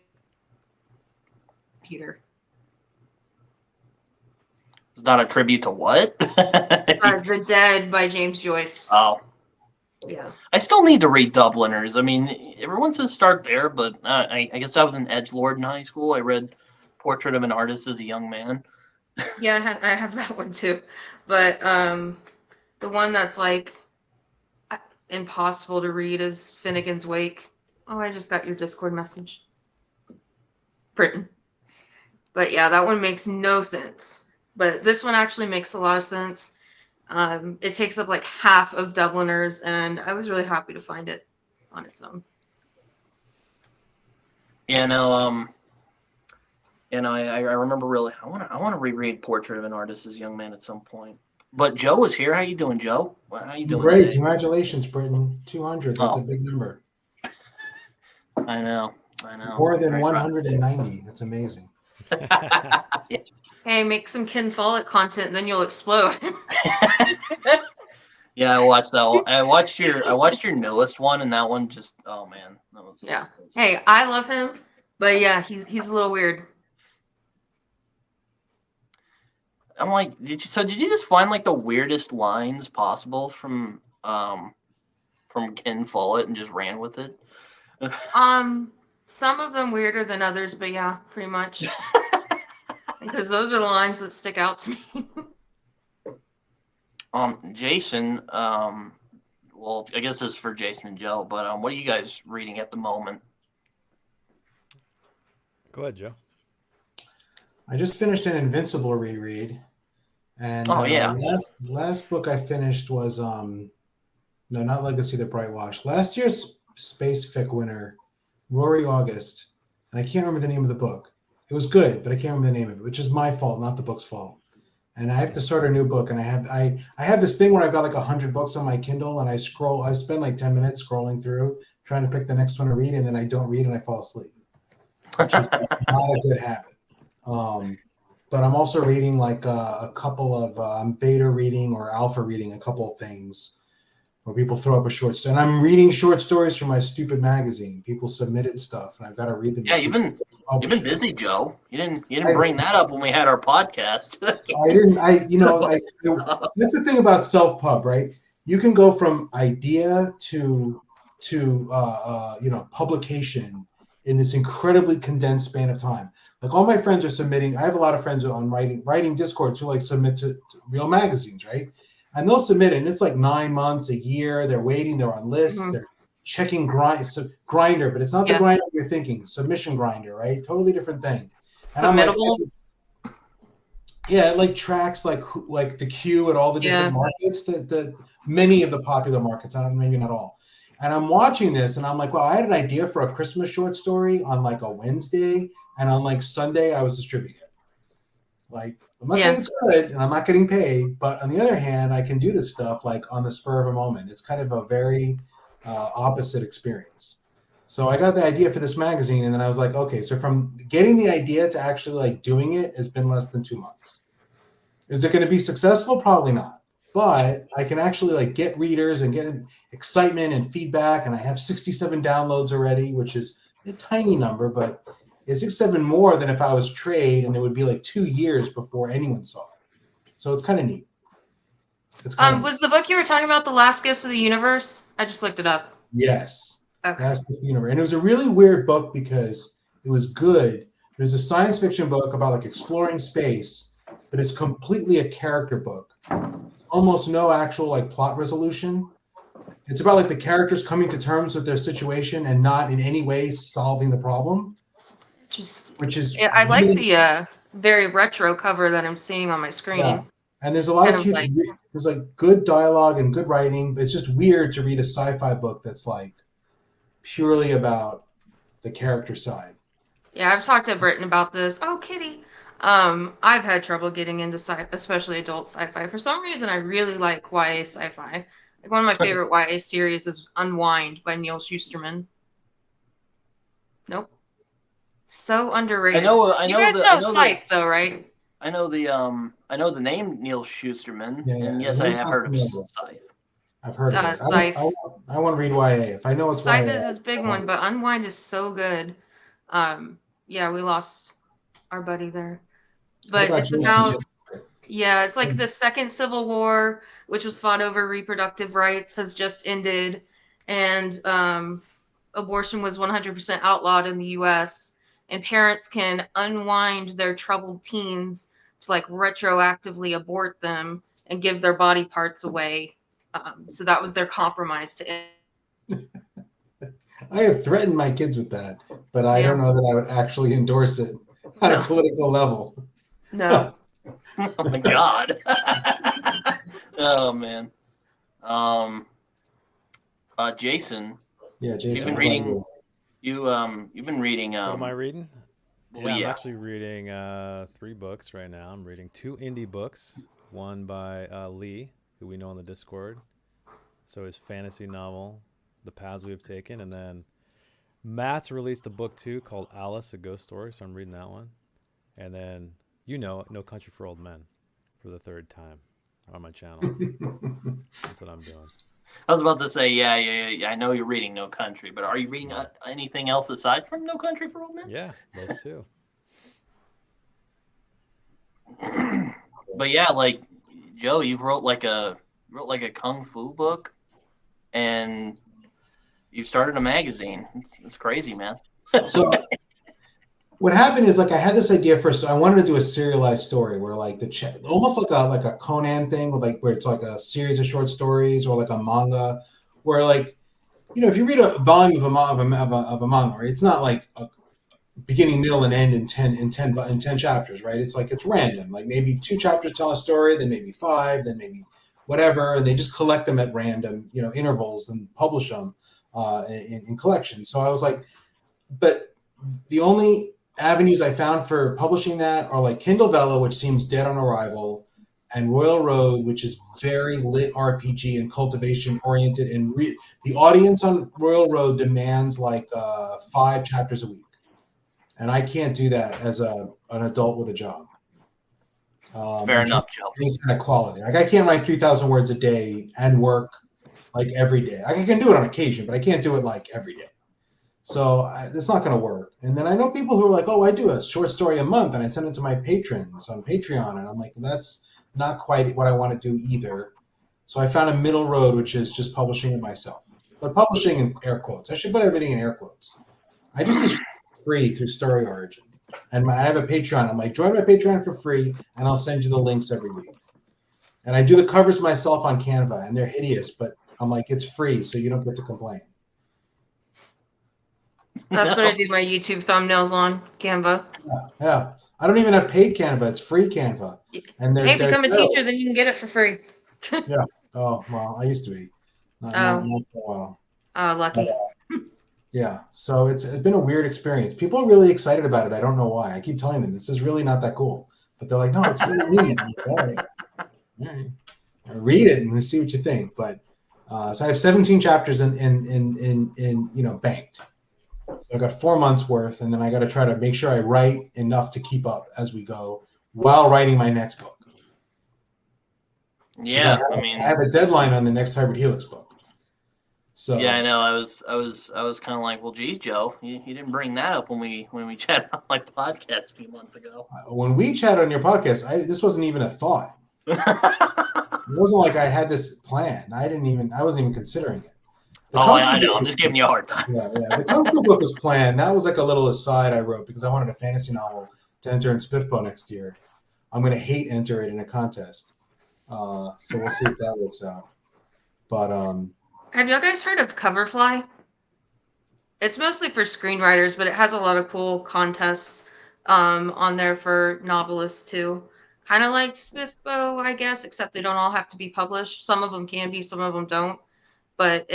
[SPEAKER 3] Peter,
[SPEAKER 1] It's not a tribute to what?
[SPEAKER 3] The Dead by James Joyce.
[SPEAKER 1] Oh,
[SPEAKER 3] Yeah.
[SPEAKER 1] I still need to read Dubliners. I mean, everyone says start there, but I guess I was an edgelord in high school. I read Portrait of an Artist as a Young Man.
[SPEAKER 3] Yeah, I have that one too. But the one that's like impossible to read is Finnegan's Wake. Oh, I just got your Discord message. Britain. But yeah, that one makes no sense. But this one actually makes a lot of sense. It takes up like half of Dubliners, and I was really happy to find it on its own.
[SPEAKER 1] Yeah, no, I remember really. I want to reread Portrait of an Artist as a Young Man at some point. But Joe is here. How you doing, Joe? How you doing
[SPEAKER 4] great.
[SPEAKER 1] today?
[SPEAKER 4] Congratulations, Britain. 200. That's
[SPEAKER 1] Oh.
[SPEAKER 4] a big number.
[SPEAKER 1] I know.
[SPEAKER 4] More than
[SPEAKER 1] Very proud.
[SPEAKER 4] 190. That's amazing.
[SPEAKER 3] Hey, make some Ken Follett content, then you'll explode.
[SPEAKER 1] Yeah, I watched that one. I watched your newest one, and that one just man, that was
[SPEAKER 3] Yeah.
[SPEAKER 1] that was-
[SPEAKER 3] Hey, I love him, but yeah, he's a little weird.
[SPEAKER 1] I'm like, did you just find like the weirdest lines possible from Ken Follett and just ran with it?
[SPEAKER 3] Some of them weirder than others, but yeah, pretty much. Because those are the lines that stick out to me.
[SPEAKER 1] Jason, well, I guess this is for Jason and Joe, but what are you guys reading at the moment?
[SPEAKER 2] go ahead, Joe.
[SPEAKER 4] I just finished an Invincible reread. And
[SPEAKER 1] Oh, yeah.
[SPEAKER 4] last book I finished was no, not Legacy of the Brightwash. Last year's Space Fic winner, Rory August. And I can't remember the name of the book. It was good, but I can't remember the name of it, which is my fault, not the book's fault. and I have to start a new book. And I have this thing where I've got like 100 books on my Kindle, and I spend like 10 minutes scrolling through trying to pick the next one to read, and then I don't read and I fall asleep, which is like not a good habit. But I'm also reading like a couple of I'm beta reading or alpha reading a couple of things where people throw up a short story, and I'm reading short stories from my stupid magazine. People submitted stuff, and I've got to read them.
[SPEAKER 1] Yeah, you've been busy, Joe. You didn't bring that up when we had our podcast.
[SPEAKER 4] I didn't. That's the thing about self-pub, right? You can go from idea to publication in this incredibly condensed span of time. Like all my friends are submitting. I have a lot of friends on writing Discord who like submit to real magazines, right? And they'll submit it, and it's like 9 months, a year. They're waiting. They're on lists. Mm-hmm. They're checking Grinder, but it's not the Grinder you're thinking. Submission Grinder, right? Totally different thing. And
[SPEAKER 3] Submittable.
[SPEAKER 4] It like tracks like the queue at all the different markets. The many of the popular markets. Maybe not all. And I'm watching this, and I'm like, well, I had an idea for a Christmas short story on like a Wednesday, and on like Sunday, I was distributing it. Like, I'm not saying it's good, and I'm not getting paid, but on the other hand, I can do this stuff like on the spur of a moment. It's kind of a very opposite experience. So I got the idea for this magazine, and then I was like, okay, so from getting the idea to actually like doing it has been less than 2 months. Is it going to be successful? Probably not. But I can actually like get readers and get excitement and feedback, and I have 67 downloads already, which is a tiny number, but it's 67 more than if I was trade, and it would be like 2 years before anyone saw it. So it's kind of neat.
[SPEAKER 3] Was the book you were talking about The Last Gifts of the Universe? I just looked it up.
[SPEAKER 4] Yes.
[SPEAKER 3] Okay.
[SPEAKER 4] Last Gifts of the Universe. And it was a really weird book because it was good. It was a science fiction book about like exploring space, but it's completely a character book. Almost no actual like plot resolution. It's about like the characters coming to terms with their situation and not in any way solving the problem.
[SPEAKER 3] I like the very retro cover that I'm seeing on my screen.
[SPEAKER 4] Yeah. And there's a lot of cute, there's like good dialogue and good writing. It's just weird to read a sci-fi book that's like purely about the character side.
[SPEAKER 3] Yeah, I've talked to Britton about this. Oh, Kitty. I've had trouble getting into especially adult sci-fi. For some reason, I really like YA sci-fi. Like one of my favorite YA series is Unwind by Neil Shusterman. Nope. So underrated. You guys know Scythe, though, right?
[SPEAKER 1] I know the name Neil Shusterman, and yes, I have heard of Scythe.
[SPEAKER 4] I've heard of it. I want to read YA. If I know it's
[SPEAKER 3] Scythe
[SPEAKER 4] YA,
[SPEAKER 3] is his big one, but Unwind is so good. Yeah, we lost our buddy there. But it's about, it's like the second Civil War, which was fought over reproductive rights, has just ended, and abortion was 100% outlawed in the U.S., and parents can unwind their troubled teens to like retroactively abort them and give their body parts away. So that was their compromise to end.
[SPEAKER 4] I have threatened my kids with that, but I don't know that I would actually endorse it at a political level.
[SPEAKER 3] No.
[SPEAKER 1] Oh my God. Oh man. Jason.
[SPEAKER 4] Yeah, Jason.
[SPEAKER 1] You've been reading. You've been reading.
[SPEAKER 2] What am I reading?
[SPEAKER 1] Yeah,
[SPEAKER 2] I'm actually reading 3 books right now. I'm reading 2 indie books. One by Lee, who we know on the Discord. So his fantasy novel, The Paths We Have Taken, and then Matt's released a book too called Alice, a Ghost Story. So I'm reading that one, and then No Country for Old Men for the 3rd time on my channel. That's what I'm doing.
[SPEAKER 1] I was about to say, yeah. I know you're reading No Country, but are you reading anything else aside from No Country for Old Men?
[SPEAKER 2] Yeah, those 2.
[SPEAKER 1] But yeah, like Joe, you've wrote like a kung fu book, and you started a magazine. It's crazy, man.
[SPEAKER 4] So what happened is like I had this idea first. So I wanted to do a serialized story where like almost like a Conan thing with like where it's like a series of short stories or like a manga where like, if you read a volume of a manga, right, it's not like a beginning, middle, and end in 10 chapters, right? It's like it's random. Like maybe 2 chapters tell a story, then maybe 5, then maybe whatever, and they just collect them at random, intervals and publish them in collections. So I was like, but the only avenues I found for publishing that are like Kindle Vella, which seems dead on arrival, and Royal Road, which is very lit RPG and cultivation oriented, and the audience on Royal Road demands like 5 chapters a week, and I can't do that as an adult with a job.
[SPEAKER 1] Fair enough, Joe.
[SPEAKER 4] Any kind of quality. Like I can't write 3,000 words a day and work like every day. I can do it on occasion, but I can't do it like every day. So it's not going to work. And then I know people who are like, oh, I do a short story a month and I send it to my patrons on Patreon. And I'm like, that's not quite what I want to do either. So I found a middle road, which is just publishing it myself. But publishing in air quotes. I should put everything in air quotes. I just distribute free through Story Origin. And I have a Patreon. I'm like, join my Patreon for free, and I'll send you the links every week. And I do the covers myself on Canva, and they're hideous, but I'm like, it's free, so you don't get to complain.
[SPEAKER 3] That's what I do my YouTube thumbnails on, Canva.
[SPEAKER 4] Yeah. I don't even have paid Canva. It's free Canva. And
[SPEAKER 3] hey, become a teacher, then you can get it for free.
[SPEAKER 4] Yeah. Oh, well, I used to be. Not for a while.
[SPEAKER 3] Oh, lucky.
[SPEAKER 4] But, yeah. So it's been a weird experience. People are really excited about it. I don't know why. I keep telling them this is really not that cool. But they're like, no, it's really neat. Like, all right. Read it and see what you think. But so I have 17 chapters in banked. So I got 4 months worth, and then I got to try to make sure I write enough to keep up as we go while writing my next book.
[SPEAKER 1] Yeah,
[SPEAKER 4] I have a deadline on the next Hybrid Helix book. So
[SPEAKER 1] yeah, I know. I was kind of like, well, geez, Joe, you didn't bring that up when we chatted on my podcast a few months ago.
[SPEAKER 4] When we chatted on your podcast, this wasn't even a thought. It wasn't like I had this plan. I wasn't even considering it.
[SPEAKER 1] I know. I'm just giving you a hard time.
[SPEAKER 4] Yeah. The Kung Fu book was planned. That was like a little aside I wrote because I wanted a fantasy novel to enter in Spiffbo next year. I'm going to hate enter it in a contest. So we'll see if that works out. But
[SPEAKER 3] have y'all guys heard of Coverfly? It's mostly for screenwriters, but it has a lot of cool contests on there for novelists too. Kind of like Spiffbo, I guess, except they don't all have to be published. Some of them can be, some of them don't. But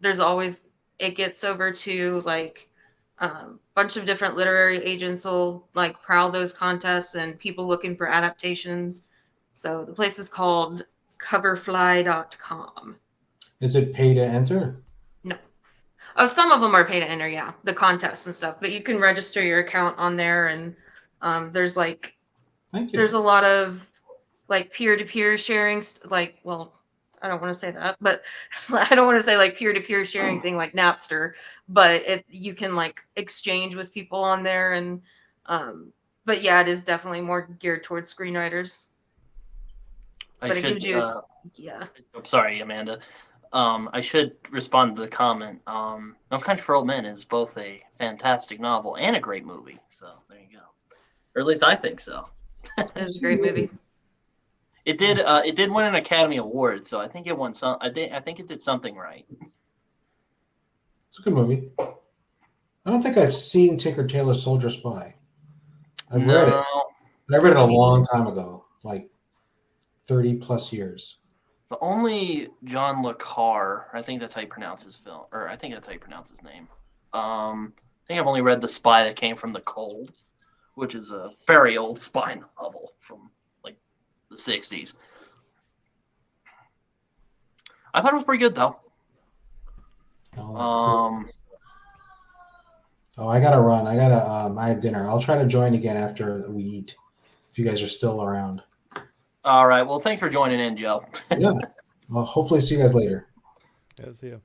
[SPEAKER 3] there's always, it gets over to like a bunch of different literary agents will like prowl those contests and people looking for adaptations. So the place is called coverfly.com.
[SPEAKER 4] Is it pay to enter?
[SPEAKER 3] No. Oh, some of them are pay to enter, yeah, the contests and stuff. But you can register your account on there, and there's like, there's a lot of like peer-to-peer sharing, I don't want to say that, but I don't want to say like peer-to-peer sharing thing like Napster, but you can like exchange with people on there, and but yeah, it is definitely more geared towards screenwriters. It gives you yeah.
[SPEAKER 1] I'm sorry, Amanda. I should respond to the comment. No Country for Old Men is both a fantastic novel and a great movie. So there you go. Or at least I think so.
[SPEAKER 3] It was a great movie.
[SPEAKER 1] It did win an Academy Award, so I think it won some. I think it did something right.
[SPEAKER 4] It's a good movie. I don't think I've seen Tinker Tailor Soldier Spy. I've read it. But I read it a long time ago, like 30 plus years.
[SPEAKER 1] The only John Le Carre, I think that's how you pronounce his film, or I think that's how you pronounce his name. I think I've only read The Spy That Came from the Cold, which is a very old spy novel from like the 60s. I thought it was pretty good though.
[SPEAKER 4] I gotta run. I have dinner. I'll try to join again after we eat, if you guys are still around.
[SPEAKER 1] All right. Well, thanks for joining in, Joe.
[SPEAKER 4] Yeah. I'll hopefully see you guys later.
[SPEAKER 2] Yeah, see you.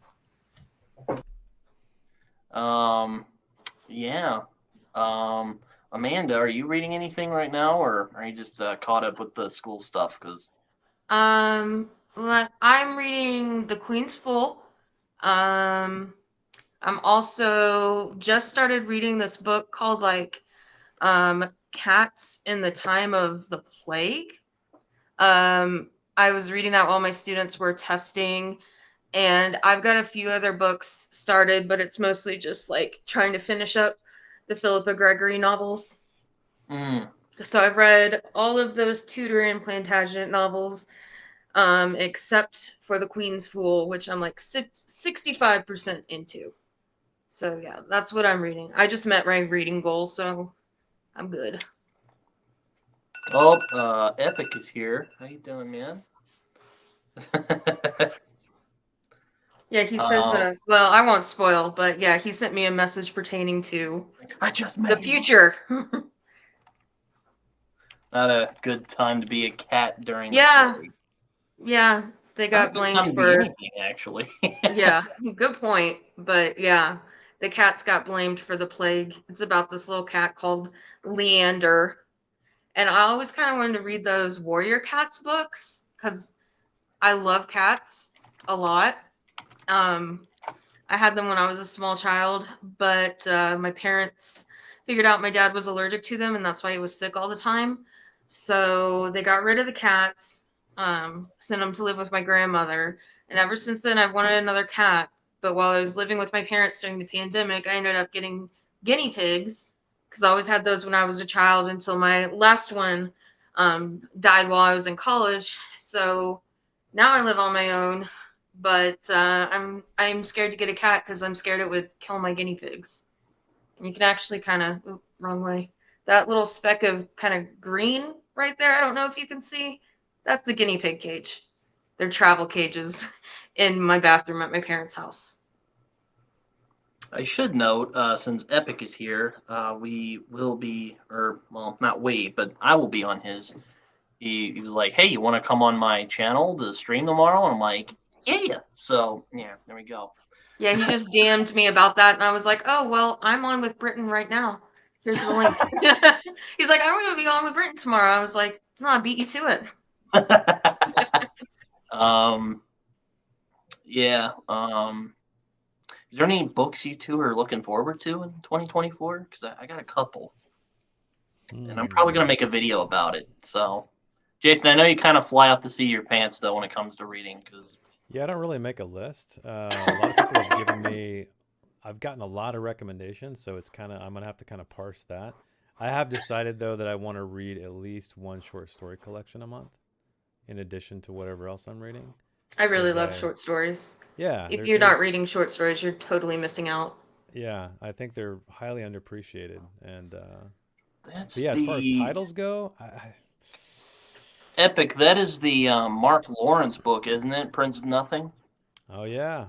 [SPEAKER 1] Yeah. Amanda, are you reading anything right now, or are you just caught up with the school stuff? Because
[SPEAKER 3] I'm reading The Queen's Fool. I'm also just started reading this book called Cats in the Time of the Plague. I was reading that while my students were testing, and I've got a few other books started, but it's mostly just like trying to finish up the Philippa Gregory novels. So I've read all of those Tudor and Plantagenet novels, except for The Queen's Fool, which I'm like 65% into. So yeah, that's what I'm reading. I just met my reading goal, so I'm good.
[SPEAKER 1] Oh, Epic is here. How you doing, man?
[SPEAKER 3] Yeah, he says, well, I won't spoil, but yeah, he sent me a message pertaining to
[SPEAKER 1] I just
[SPEAKER 3] the
[SPEAKER 1] made
[SPEAKER 3] future.
[SPEAKER 1] Not a good time to be a cat during the
[SPEAKER 3] Yeah,
[SPEAKER 1] plague.
[SPEAKER 3] yeah, they
[SPEAKER 1] Not a
[SPEAKER 3] got
[SPEAKER 1] good time
[SPEAKER 3] blamed
[SPEAKER 1] to be
[SPEAKER 3] for,
[SPEAKER 1] anything, actually.
[SPEAKER 3] yeah, good point. But yeah, the cats got blamed for the plague. It's about this little cat called Leander. And I always kind of wanted to read those Warrior Cats books because I love cats a lot. Um, I had them when I was a small child, but my parents figured out my dad was allergic to them, and that's why he was sick all the time. So they got rid of the cats, sent them to live with my grandmother, and ever since then, I've wanted another cat. But while I was living with my parents during the pandemic, I ended up getting guinea pigs because I always had those when I was a child until my last one died while I was in college. So now I live on my own, but I'm scared to get a cat because I'm scared it would kill my guinea pigs. And you can actually kind of wrong way. That little speck of kind of green right there. I don't know if you can see. That's the guinea pig cage. They're travel cages in my bathroom at my parents' house.
[SPEAKER 1] I should note, since Epic is here, we will be, or well, not we, but I will be on his. He was like, "Hey, you want to come on my channel to stream tomorrow?" And I'm like, "Yeah." So yeah, there we go.
[SPEAKER 3] Yeah, he just DM'd me about that, and I was like, "Oh well, I'm on with Britain right now. Here's the link." He's like, "I'm gonna be on with Britain tomorrow." I was like, "No, I beat you to it."
[SPEAKER 1] um, yeah. Is there any books you two are looking forward to in 2024? Because I got a couple, and I'm probably gonna make a video about it. So, Jason, I know you kind of fly off the seat of your pants though when it comes to reading, because
[SPEAKER 2] Yeah, I don't really make a list. A lot of people have given me, I've gotten a lot of recommendations, so it's kind of, I'm gonna have to kind of parse that. I have decided though that I want to read at least one short story collection a month, in addition to whatever else I'm reading.
[SPEAKER 3] I really
[SPEAKER 2] Because
[SPEAKER 3] love short stories.
[SPEAKER 2] yeah,
[SPEAKER 3] If you're not reading short stories, you're totally missing out.
[SPEAKER 2] yeah, I think they're highly underappreciated. And but
[SPEAKER 1] that's
[SPEAKER 2] yeah, as far as
[SPEAKER 1] the
[SPEAKER 2] titles go,
[SPEAKER 1] Epic. That is the Mark Lawrence book, isn't it? Prince of Nothing.
[SPEAKER 2] oh yeah,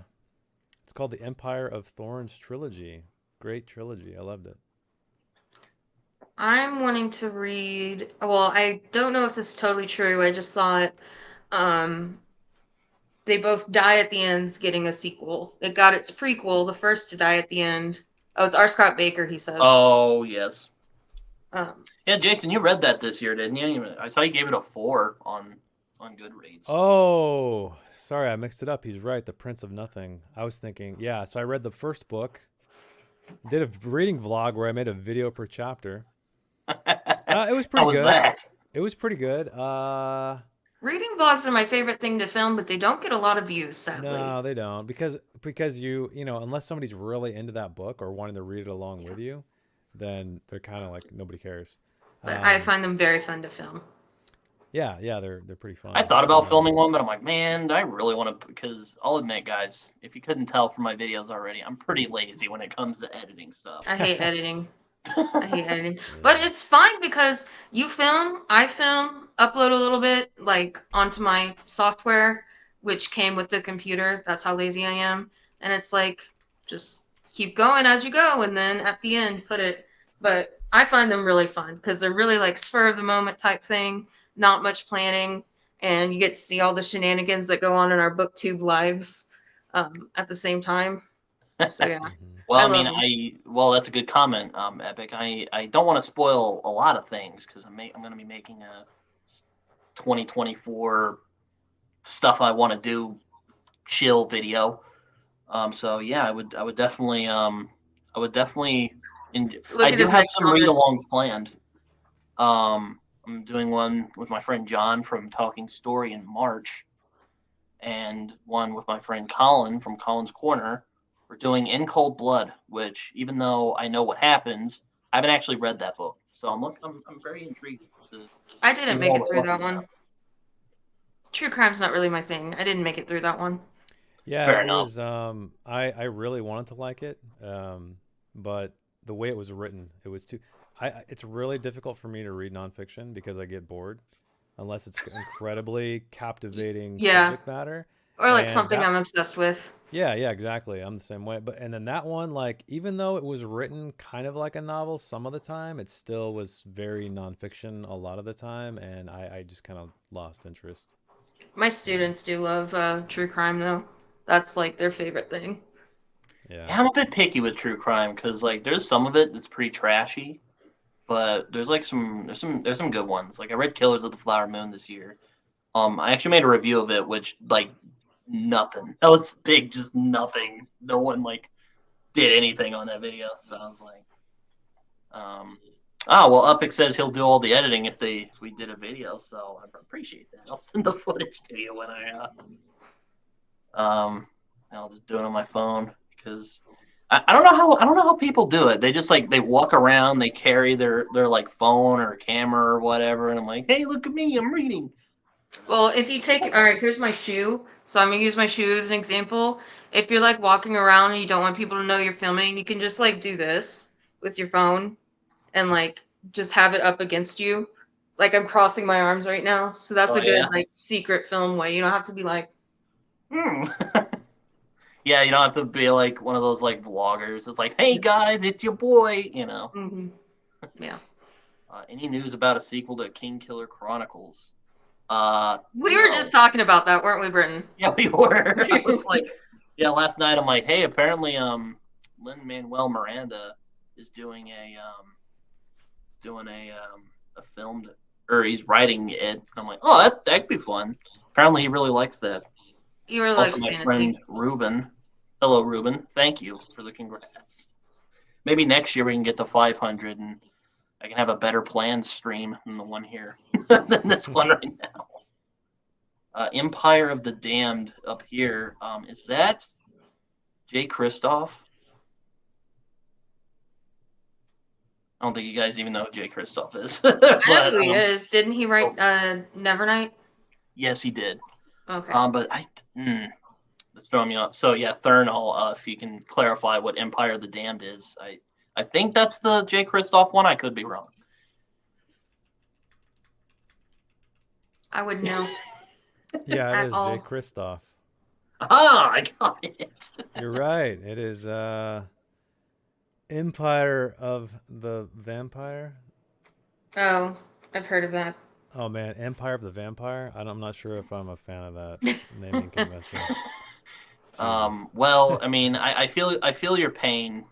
[SPEAKER 2] it's called the Empire of Thorns trilogy. Great trilogy. I loved it.
[SPEAKER 3] I'm wanting to read. Well, I don't know if this is totally true. I just thought um, they both die at the end, getting a sequel. It got its prequel, the first to die at the end. Oh, it's R. Scott Baker, he says.
[SPEAKER 1] Oh yes.
[SPEAKER 3] Um,
[SPEAKER 1] Yeah, Jason, you read that this year, didn't you? I saw you gave it a 4 on Goodreads.
[SPEAKER 2] Oh, sorry, I mixed it up. He's right. The Prince of Nothing. I was thinking, yeah. So I read the first book, did a reading vlog where I made a video per chapter. It was
[SPEAKER 1] How
[SPEAKER 2] pretty
[SPEAKER 1] was
[SPEAKER 2] good.
[SPEAKER 1] that?
[SPEAKER 2] It was pretty good.
[SPEAKER 3] Reading vlogs are my favorite thing to film, but they don't get a lot of views, sadly.
[SPEAKER 2] No, they don't because you know unless somebody's really into that book or wanting to read it along with you, then they're kind of like nobody cares.
[SPEAKER 3] But I
[SPEAKER 2] Um,
[SPEAKER 3] find them very fun to film.
[SPEAKER 2] yeah, they're pretty
[SPEAKER 1] I
[SPEAKER 2] fun.
[SPEAKER 1] thought about filming one, but I'm like, man, I really want to. Because I'll admit, guys, if you couldn't tell from my videos already, I'm pretty lazy when it comes to editing stuff.
[SPEAKER 3] I hate editing. I hate editing.
[SPEAKER 2] Yeah.
[SPEAKER 3] But it's fine because you film, I film, upload a little bit like onto my software, which came with the computer. That's how lazy I am. And it's like just keep going as you go and then at the end put it. But I find them really fun because they're really like spur of the moment type thing, not much planning, and you get to see all the shenanigans that go on in our booktube lives at the same time. So yeah,
[SPEAKER 2] Mhm.
[SPEAKER 1] Well,
[SPEAKER 3] I
[SPEAKER 1] I mean,
[SPEAKER 3] love them.
[SPEAKER 1] that's a good comment, Epic. I don't want to spoil a lot of things because I'm going to be making a 2024 stuff I want to do chill video. So yeah, I would definitely I would definitely
[SPEAKER 3] Look
[SPEAKER 1] I
[SPEAKER 3] at
[SPEAKER 1] do
[SPEAKER 3] his
[SPEAKER 1] have
[SPEAKER 3] next
[SPEAKER 1] some
[SPEAKER 3] comment.
[SPEAKER 1] read-alongs planned. I'm doing one with my friend John from Talking Story in March, and one with my friend Colin from Colin's Corner. We're doing In Cold Blood, which even though I know what happens, I haven't actually read that book, so I'm very intrigued to
[SPEAKER 3] I
[SPEAKER 1] see
[SPEAKER 3] didn't
[SPEAKER 1] what
[SPEAKER 3] make
[SPEAKER 1] all
[SPEAKER 3] it
[SPEAKER 1] the
[SPEAKER 3] through
[SPEAKER 1] fuss
[SPEAKER 3] that
[SPEAKER 1] is about.
[SPEAKER 3] one. True crime's not really my thing. I didn't make it through that one.
[SPEAKER 2] Yeah,
[SPEAKER 1] Fair
[SPEAKER 2] it
[SPEAKER 1] enough.
[SPEAKER 2] was. I really wanted to like it, but the way it was written, it was too. it's really difficult for me to read nonfiction because I get bored unless it's incredibly captivating
[SPEAKER 3] Yeah.
[SPEAKER 2] subject matter.
[SPEAKER 3] Or like
[SPEAKER 2] And
[SPEAKER 3] something
[SPEAKER 2] that,
[SPEAKER 3] I'm obsessed with.
[SPEAKER 2] yeah, yeah, exactly. I'm the same way. But and then that one, like, even though it was written kind of like a novel some of the time, it still was very nonfiction a lot of the time, and I just kind of lost interest.
[SPEAKER 3] My students do love true crime though. That's like their favorite thing.
[SPEAKER 2] Yeah.
[SPEAKER 1] Yeah, I'm a bit picky with true crime because like there's some of it that's pretty trashy, but there's like some good ones. Like I read Killers of the Flower Moon this year. I actually made a review of it, which like nothing. That was big, just nothing. No one like did anything on that video. So I was like, oh well, Uppick says he'll do all the editing if we did a video. So I appreciate that. I'll send the footage to you when I'll just do it on my phone because I don't know how people do it. They just like they walk around, they carry their like phone or camera or whatever, and I'm like, hey, look at me, I'm reading.
[SPEAKER 3] Well, if you take, all right, here's my shoe. So I'm gonna use my shoe as an example. If you're like walking around and you don't want people to know you're filming, you can just like do this with your phone and like just have it up against you. Like I'm crossing my arms right now. So that's
[SPEAKER 1] Oh
[SPEAKER 3] a good
[SPEAKER 1] yeah.
[SPEAKER 3] like secret film way. You don't have to be like,
[SPEAKER 1] Yeah, you don't have to be like one of those like vloggers. It's like, hey guys, it's your boy.
[SPEAKER 3] mhm. Yeah.
[SPEAKER 1] Any news about a sequel to King Killer Chronicles?
[SPEAKER 3] We were
[SPEAKER 1] No.
[SPEAKER 3] just talking about that, weren't we, Britton?
[SPEAKER 1] Yeah, we were. I was like, yeah, last night I'm like, hey, apparently, Lin-Manuel Miranda is doing a filmed, or he's writing it. I'm like, oh, that'd be fun. Apparently, he really likes that.
[SPEAKER 3] You were like
[SPEAKER 1] Also, my
[SPEAKER 3] fantasy.
[SPEAKER 1] friend Ruben. Hello, Ruben. Thank you for the congrats. Maybe next year we can get to 500 and I can have a better planned stream than the one here than this one right now. Empire of the Damned up here. Is that Jay Kristoff? I don't think you guys even know who Jay Kristoff is.
[SPEAKER 3] I know
[SPEAKER 1] But
[SPEAKER 3] who he is. Didn't he write Nevernight?
[SPEAKER 1] yes, he did.
[SPEAKER 3] Okay.
[SPEAKER 1] But that's throwing me off. So yeah, Thurnall, if you can clarify what Empire of the Damned is, I think that's the Jay Kristoff one. I could be wrong.
[SPEAKER 3] I would know.
[SPEAKER 2] Yeah,
[SPEAKER 3] At
[SPEAKER 2] it is
[SPEAKER 3] all.
[SPEAKER 2] Jay Kristoff.
[SPEAKER 1] Ah, I got it.
[SPEAKER 2] You're right. It is Empire of the Vampire.
[SPEAKER 3] Oh, I've heard of that.
[SPEAKER 2] Oh man, Empire of the Vampire. I'm not sure if I'm a fan of that naming convention.
[SPEAKER 1] Well, I mean, I feel your pain,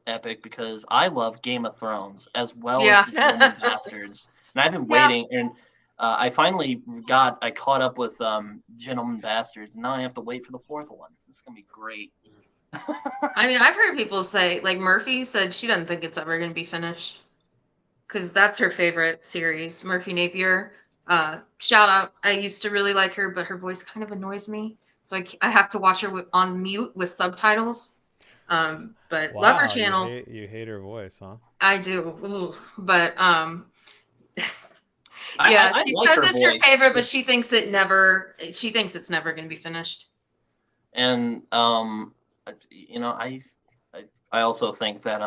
[SPEAKER 1] Epic, because I love Game of Thrones as well as the Gentleman Bastards, and I've been waiting, and I finally I caught up with Gentleman Bastards, and now I have to wait for the fourth one. It's gonna be great.
[SPEAKER 3] I mean, I've heard people say, like Murphy said, she doesn't think it's ever going to be finished because that's her favorite series. Murphy Napier. Shout out. I used to really like her, but her voice kind of annoys me, so I have to watch her on mute with subtitles. But
[SPEAKER 2] Wow,
[SPEAKER 3] love her channel.
[SPEAKER 2] You hate her voice, huh?
[SPEAKER 3] I do. Ooh. But yeah,
[SPEAKER 1] I
[SPEAKER 3] she
[SPEAKER 1] like
[SPEAKER 3] says
[SPEAKER 1] her
[SPEAKER 3] it's her
[SPEAKER 1] voice.
[SPEAKER 3] favorite, but she thinks it's never going to be finished.
[SPEAKER 1] And I also think that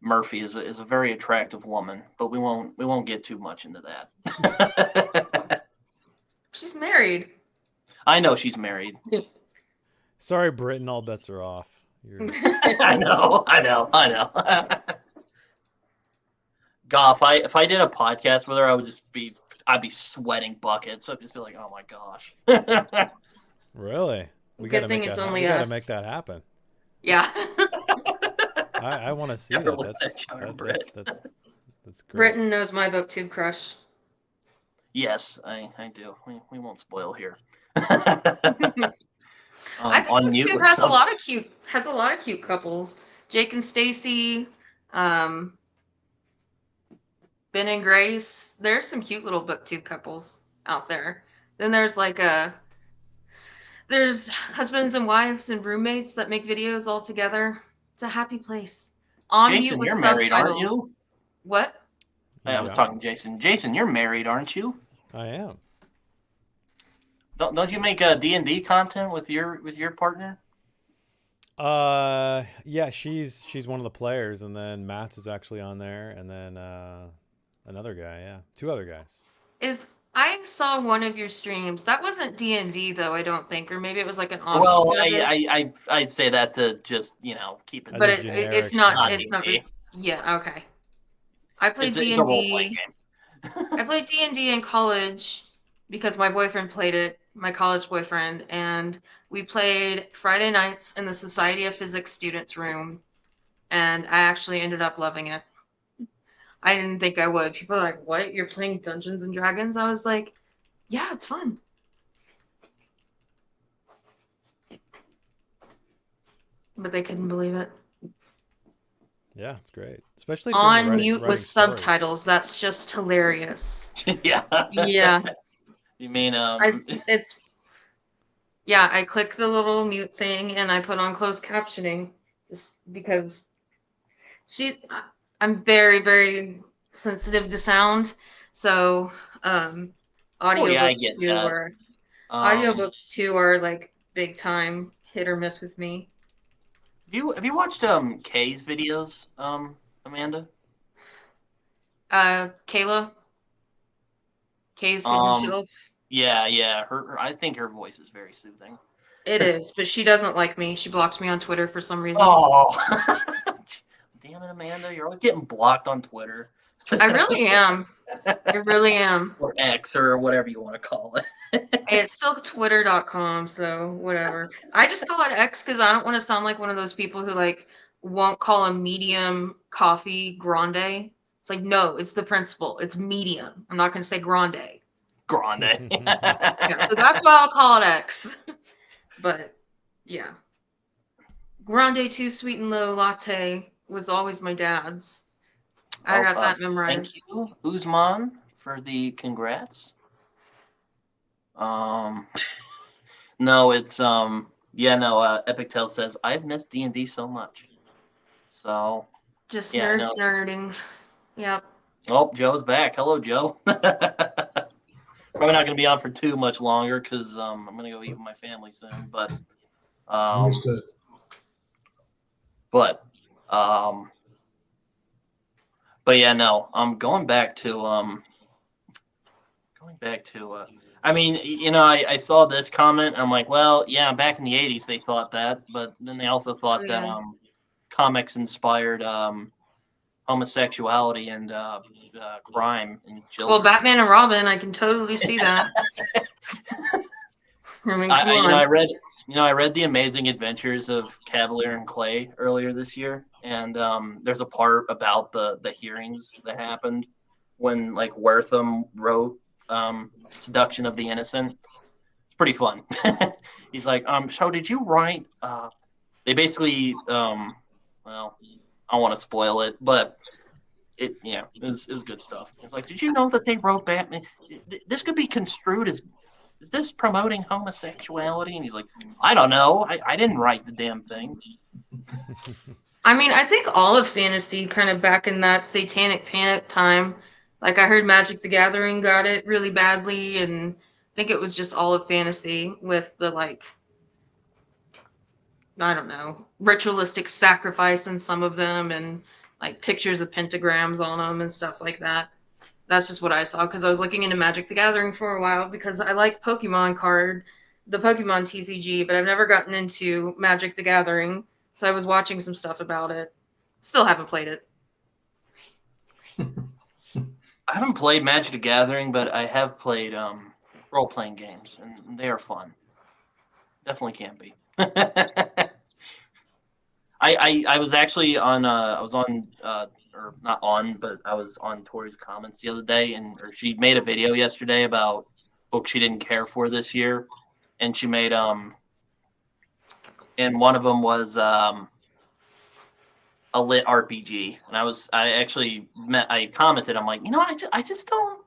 [SPEAKER 1] Murphy is a very attractive woman, but we won't get too much into that.
[SPEAKER 3] She's married.
[SPEAKER 1] I know she's married.
[SPEAKER 2] Sorry, Britton. All bets are off.
[SPEAKER 1] I know. God, if I did a podcast with her, I'd be sweating buckets. I'd just be like, oh my gosh.
[SPEAKER 2] Really? We
[SPEAKER 3] Good
[SPEAKER 2] gotta
[SPEAKER 3] thing
[SPEAKER 2] make
[SPEAKER 3] it's
[SPEAKER 2] that.
[SPEAKER 3] only
[SPEAKER 2] We gotta
[SPEAKER 3] us.
[SPEAKER 2] make that happen.
[SPEAKER 3] Yeah.
[SPEAKER 2] I want to see
[SPEAKER 1] Never
[SPEAKER 2] that.
[SPEAKER 1] was that charm, Britt.
[SPEAKER 2] That's great.
[SPEAKER 3] Britton knows my booktube crush.
[SPEAKER 1] Yes, I do. We won't spoil here.
[SPEAKER 3] I think
[SPEAKER 1] on mute
[SPEAKER 3] booktube
[SPEAKER 1] with
[SPEAKER 3] has
[SPEAKER 1] some-
[SPEAKER 3] a lot of cute couples. Jake and Stacy, Ben and Grace. There's some cute little booktube couples out there. Then there's husbands and wives and roommates that make videos all together. It's a happy place. On
[SPEAKER 1] Jason,
[SPEAKER 3] mute with
[SPEAKER 1] you're married, aren't
[SPEAKER 3] subtitles.
[SPEAKER 1] you?
[SPEAKER 3] What?
[SPEAKER 1] I was talking to Jason. Jason, you're married, aren't you?
[SPEAKER 2] I am.
[SPEAKER 1] Don't you make D&D content with your partner?
[SPEAKER 2] Yeah, she's one of the players, and then Matt's is actually on there, and then another guy, yeah, two other guys.
[SPEAKER 3] I saw one of your streams. That wasn't D&D though, I don't think, or maybe it was like an
[SPEAKER 1] Well,
[SPEAKER 3] offshoot of it.
[SPEAKER 1] I'd say that to just keep it
[SPEAKER 2] As
[SPEAKER 3] But
[SPEAKER 2] a
[SPEAKER 1] simple.
[SPEAKER 3] it's
[SPEAKER 2] generic
[SPEAKER 3] not.
[SPEAKER 1] Not
[SPEAKER 3] It's not.
[SPEAKER 1] D&D.
[SPEAKER 3] Yeah. Okay. I played
[SPEAKER 1] It's a role playing
[SPEAKER 3] D&D. I
[SPEAKER 1] game.
[SPEAKER 3] played D&D in college because my boyfriend played it, my college boyfriend, and we played Friday nights in the Society of Physics students room, and I actually ended up loving it. I didn't think I would. People are like, "What? You're playing Dungeons and Dragons?" I was like, "Yeah, it's fun." But they couldn't believe it.
[SPEAKER 2] Yeah, it's great, especially if you're into
[SPEAKER 3] On mute with
[SPEAKER 2] writing stories.
[SPEAKER 3] subtitles. That's just hilarious.
[SPEAKER 1] Yeah.
[SPEAKER 3] Yeah.
[SPEAKER 1] You mean
[SPEAKER 3] It's yeah, I click the little mute thing and I put on closed captioning just because I'm very, very sensitive to sound. So
[SPEAKER 1] Oh yeah, I
[SPEAKER 3] audiobooks
[SPEAKER 1] get
[SPEAKER 3] too
[SPEAKER 1] that.
[SPEAKER 3] are
[SPEAKER 1] Um,
[SPEAKER 3] audiobooks too are like big time hit or miss with me.
[SPEAKER 1] have you watched Kay's videos, Amanda?
[SPEAKER 3] Kayla, Kay's Hidden
[SPEAKER 1] Um,
[SPEAKER 3] Shelf.
[SPEAKER 1] yeah. I think her voice is very soothing.
[SPEAKER 3] It is, but she doesn't like me. She blocked me on Twitter for some reason.
[SPEAKER 1] Oh, damn it, Amanda! You're always getting blocked on Twitter.
[SPEAKER 3] I really am. I really am.
[SPEAKER 1] Or X or whatever you want to call it.
[SPEAKER 3] It's still twitter.com, so whatever. I just call it X because I don't want to sound like one of those people who like won't call a medium coffee grande. It's like, no, it's the principle. It's medium. I'm not going to say grande.
[SPEAKER 1] Grande.
[SPEAKER 3] Yeah, so that's why I'll call it X. But yeah. Grande too sweet and low latte was always my dad's. I
[SPEAKER 1] Well,
[SPEAKER 3] got that
[SPEAKER 1] thank
[SPEAKER 3] memorized.
[SPEAKER 1] you, Uzman, for the congrats. Um, no, it's yeah, no. Epic Tales says I've missed D&D so much. So
[SPEAKER 3] Just
[SPEAKER 1] yeah, I
[SPEAKER 3] nerds
[SPEAKER 1] know.
[SPEAKER 3] nerding. Yep.
[SPEAKER 1] Oh, Joe's back. Hello, Joe. Probably not going to be on for too much longer because I'm going to go eat with my family soon.
[SPEAKER 4] Understood.
[SPEAKER 1] But um, but yeah, no. I'm going back to I mean, I saw this comment. And I'm like, well, yeah, back in the '80s they thought that, but then they also
[SPEAKER 3] Oh,
[SPEAKER 1] thought that
[SPEAKER 3] yeah.
[SPEAKER 1] comics inspired homosexuality and crime in children.
[SPEAKER 3] Well, Batman and Robin, I can totally see that. I mean, come on.
[SPEAKER 1] I read The Amazing Adventures of Cavalier and Clay earlier this year, and there's a part about the hearings that happened when like Wertham wrote Seduction of the Innocent. It's pretty fun. He's like, so did you write? They basically, well, I don't want to spoil it, but it was good stuff. It's like, did you know that they wrote Batman? This could be construed as, is this promoting homosexuality? And he's like, I don't know. I didn't write the damn thing.
[SPEAKER 3] I mean, I think all of fantasy kind of back in that satanic panic time, like I heard Magic the Gathering got it really badly, and I think it was just all of fantasy with the like, I don't know, ritualistic sacrifice in some of them and like pictures of pentagrams on them and stuff like that. That's just what I saw because I was looking into Magic the Gathering for a while because I like the Pokemon TCG, but I've never gotten into Magic the Gathering. So I was watching some stuff about it. Still haven't played it.
[SPEAKER 1] I haven't played Magic the Gathering, but I have played role playing games, and they are fun. Definitely can be. I was actually on or not on, but I was on Tori's comments the other day, or she made a video yesterday about books she didn't care for this year, and she made and one of them was a lit RPG, and I commented, I'm like, I just don't.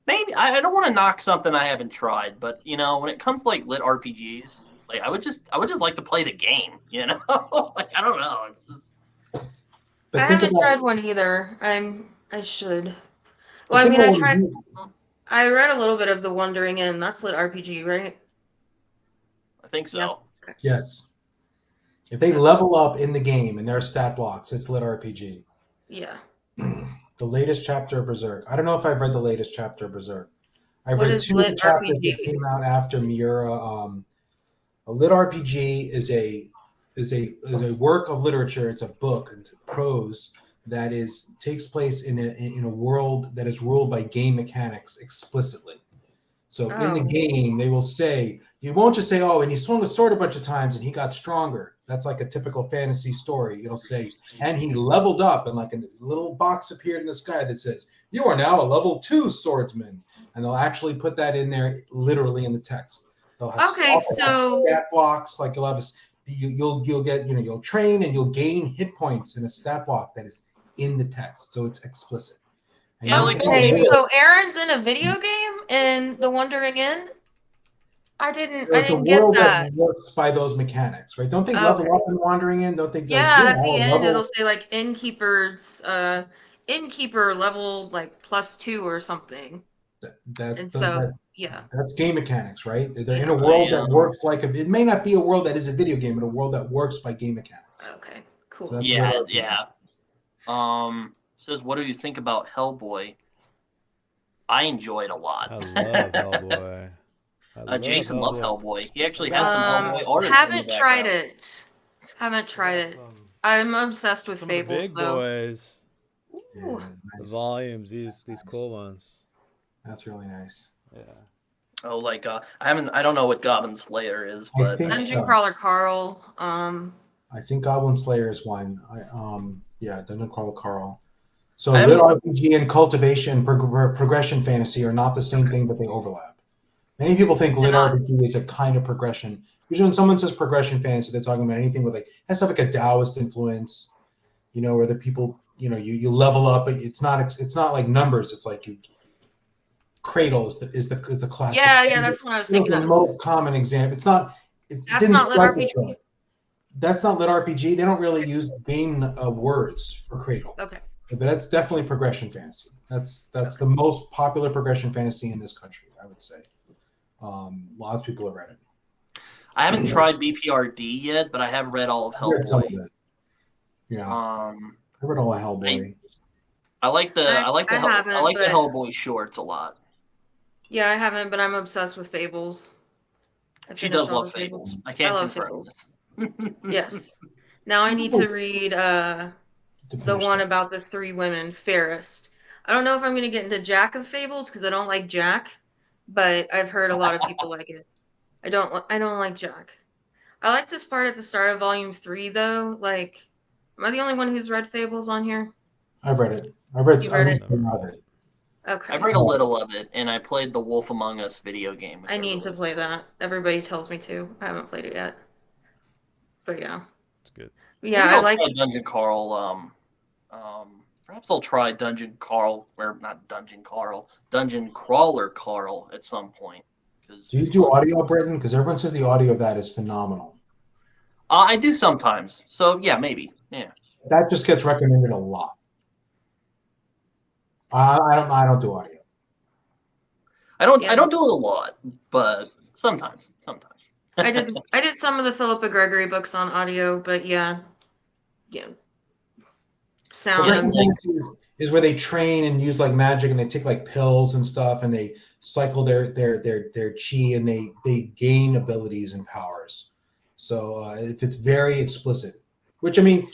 [SPEAKER 1] Maybe I don't want to knock something I haven't tried, but when it comes to like lit RPGs, like I would just like to play the game, like I don't know. It's just...
[SPEAKER 3] I haven't tried one either. I should. Well, I mean, I read a little bit of The Wandering Inn. That's lit RPG, right?
[SPEAKER 1] I think so.
[SPEAKER 3] Yeah.
[SPEAKER 4] Yes. If they level up in the game and there are stat blocks, it's lit RPG.
[SPEAKER 3] Yeah.
[SPEAKER 4] The latest chapter of Berserk. I don't know if I've read the latest chapter of Berserk. I've
[SPEAKER 3] What
[SPEAKER 4] read
[SPEAKER 3] is
[SPEAKER 4] 2 of the
[SPEAKER 3] lit
[SPEAKER 4] chapters that
[SPEAKER 3] RPG?
[SPEAKER 4] came out after Miura. A lit RPG is a work of literature. It's a book and prose that takes place in a world that is ruled by game mechanics explicitly. So in the
[SPEAKER 3] Oh.
[SPEAKER 4] game, they will say, you won't just say, oh, and he swung a sword a bunch of times and he got stronger. That's like a typical fantasy story. It'll say, and he leveled up, and like a little box appeared in the sky that says, you are now a level 2 swordsman. And they'll actually put that in there literally in the text. They'll have,
[SPEAKER 3] Okay, so
[SPEAKER 4] stat blocks, like you'll get, you'll train and you'll gain hit points in a stat block that is in the text. So it's explicit. And
[SPEAKER 1] Yeah,
[SPEAKER 4] you
[SPEAKER 1] like
[SPEAKER 3] okay,
[SPEAKER 1] maybe
[SPEAKER 3] so Aaron's in a video game in The Wandering Inn? I
[SPEAKER 4] it's a
[SPEAKER 3] didn't get
[SPEAKER 4] world
[SPEAKER 3] that.
[SPEAKER 4] that works by those mechanics, right? Don't they level
[SPEAKER 3] Okay.
[SPEAKER 4] up in Wandering In? Don't they like
[SPEAKER 3] Yeah, at the
[SPEAKER 4] I'll
[SPEAKER 3] end it'll
[SPEAKER 4] level
[SPEAKER 3] say like innkeeper level like +2 or something. And so yeah.
[SPEAKER 4] that's game mechanics, right? They're in
[SPEAKER 3] Yeah.
[SPEAKER 4] a world
[SPEAKER 1] I
[SPEAKER 4] that works like it may not be a world that is a video game, but a world that works by game mechanics.
[SPEAKER 3] Okay,
[SPEAKER 4] So
[SPEAKER 3] cool.
[SPEAKER 4] that's lit
[SPEAKER 1] yeah,
[SPEAKER 4] RPG.
[SPEAKER 1] yeah. Says, what do you think about Hellboy? I enjoy it a lot.
[SPEAKER 2] I love Hellboy.
[SPEAKER 1] Jason loves Hellboy. He actually has some
[SPEAKER 3] Um,
[SPEAKER 1] Hellboy art in the
[SPEAKER 3] haven't tried
[SPEAKER 1] background.
[SPEAKER 3] it. Haven't tried it.
[SPEAKER 2] Some
[SPEAKER 3] I'm obsessed with
[SPEAKER 2] of the
[SPEAKER 3] Fables
[SPEAKER 2] big
[SPEAKER 3] though.
[SPEAKER 2] boys.
[SPEAKER 3] Ooh.
[SPEAKER 4] Yeah,
[SPEAKER 2] The
[SPEAKER 4] nice.
[SPEAKER 2] volumes, these cool ones.
[SPEAKER 4] That's really nice.
[SPEAKER 2] Yeah.
[SPEAKER 1] Oh, like I don't know what Goblin Slayer is,
[SPEAKER 4] I
[SPEAKER 1] but
[SPEAKER 4] think
[SPEAKER 3] Dungeon
[SPEAKER 4] so.
[SPEAKER 3] Crawler Carl.
[SPEAKER 4] I think Goblin Slayer is one. Yeah, Dungeon Crawler Carl. So
[SPEAKER 1] I
[SPEAKER 4] lit
[SPEAKER 1] haven't-
[SPEAKER 4] RPG and cultivation progression fantasy are not the same thing, but they overlap. Many people think lit
[SPEAKER 3] not.
[SPEAKER 4] RPG is a kind of progression. Usually, when someone says progression fantasy, they're talking about anything with has to have like a Taoist influence, where the people, you level up, but it's not like numbers. It's like Cradle is the classic.
[SPEAKER 3] Yeah, that's what I was
[SPEAKER 4] It's
[SPEAKER 3] thinking
[SPEAKER 4] the
[SPEAKER 3] of.
[SPEAKER 4] most common example. It
[SPEAKER 3] That's
[SPEAKER 4] didn't
[SPEAKER 3] not lit
[SPEAKER 4] strike the
[SPEAKER 3] RPG?
[SPEAKER 4] chart. That's not lit RPG. They don't really use game words for Cradle.
[SPEAKER 3] Okay.
[SPEAKER 4] But that's definitely progression fantasy. That's the most popular progression fantasy in this country, I would say. Lots of people have read it.
[SPEAKER 1] I haven't tried BPRD yet, but I have read all of
[SPEAKER 4] I read some of
[SPEAKER 1] Hellboy.
[SPEAKER 4] it. Yeah,
[SPEAKER 1] I
[SPEAKER 4] I read all of Hellboy.
[SPEAKER 1] like the
[SPEAKER 3] I haven't,
[SPEAKER 1] I like the
[SPEAKER 3] but-
[SPEAKER 1] Hellboy shorts a lot.
[SPEAKER 3] Yeah, I haven't, but I'm obsessed with Fables. I
[SPEAKER 1] She
[SPEAKER 3] finished
[SPEAKER 1] does
[SPEAKER 3] all
[SPEAKER 1] love
[SPEAKER 3] the
[SPEAKER 1] Fables. I
[SPEAKER 3] I
[SPEAKER 1] can't
[SPEAKER 3] love
[SPEAKER 1] confirm
[SPEAKER 3] Fables.
[SPEAKER 1] this.
[SPEAKER 3] Yes. Now I need to read
[SPEAKER 4] To
[SPEAKER 3] the
[SPEAKER 4] finish
[SPEAKER 3] one
[SPEAKER 4] that.
[SPEAKER 3] about the 3 women, Fairest. I don't know if I'm going to get into Jack of Fables because I don't like Jack, but I've heard a lot of people like it. I don't like Jack. I like this part at the start of volume 3 though. Like, am I the only one who's read Fables on here?
[SPEAKER 4] I've read it. I've read
[SPEAKER 3] You've
[SPEAKER 4] at
[SPEAKER 3] read
[SPEAKER 4] least
[SPEAKER 3] it?
[SPEAKER 4] some of it.
[SPEAKER 3] Okay.
[SPEAKER 1] I've read a little of it, and I played the Wolf Among Us video game. Which
[SPEAKER 3] I need to
[SPEAKER 1] really
[SPEAKER 3] play that. Everybody tells me to. I haven't played it yet. But yeah.
[SPEAKER 2] It's good.
[SPEAKER 3] Yeah,
[SPEAKER 1] Maybe
[SPEAKER 3] I
[SPEAKER 1] I'll
[SPEAKER 3] like
[SPEAKER 1] try Dungeon Carl. Perhaps I'll try Dungeon Carl, or not Dungeon Carl, Dungeon Crawler Carl at some point.
[SPEAKER 4] Do you do audio, Britton? Because everyone says the audio of that is phenomenal.
[SPEAKER 1] I do sometimes. So yeah, maybe. Yeah.
[SPEAKER 4] That just gets recommended a lot. I don't do audio.
[SPEAKER 1] I don't
[SPEAKER 3] Yeah.
[SPEAKER 1] do it a lot, but sometimes.
[SPEAKER 3] I did some of the Philippa Gregory books on audio, but yeah. Sound.
[SPEAKER 1] Yeah.
[SPEAKER 3] I'm-
[SPEAKER 4] Is where they train and use like magic and they take like pills and stuff and they cycle their chi and they gain abilities and powers. So if it's very explicit, which I mean,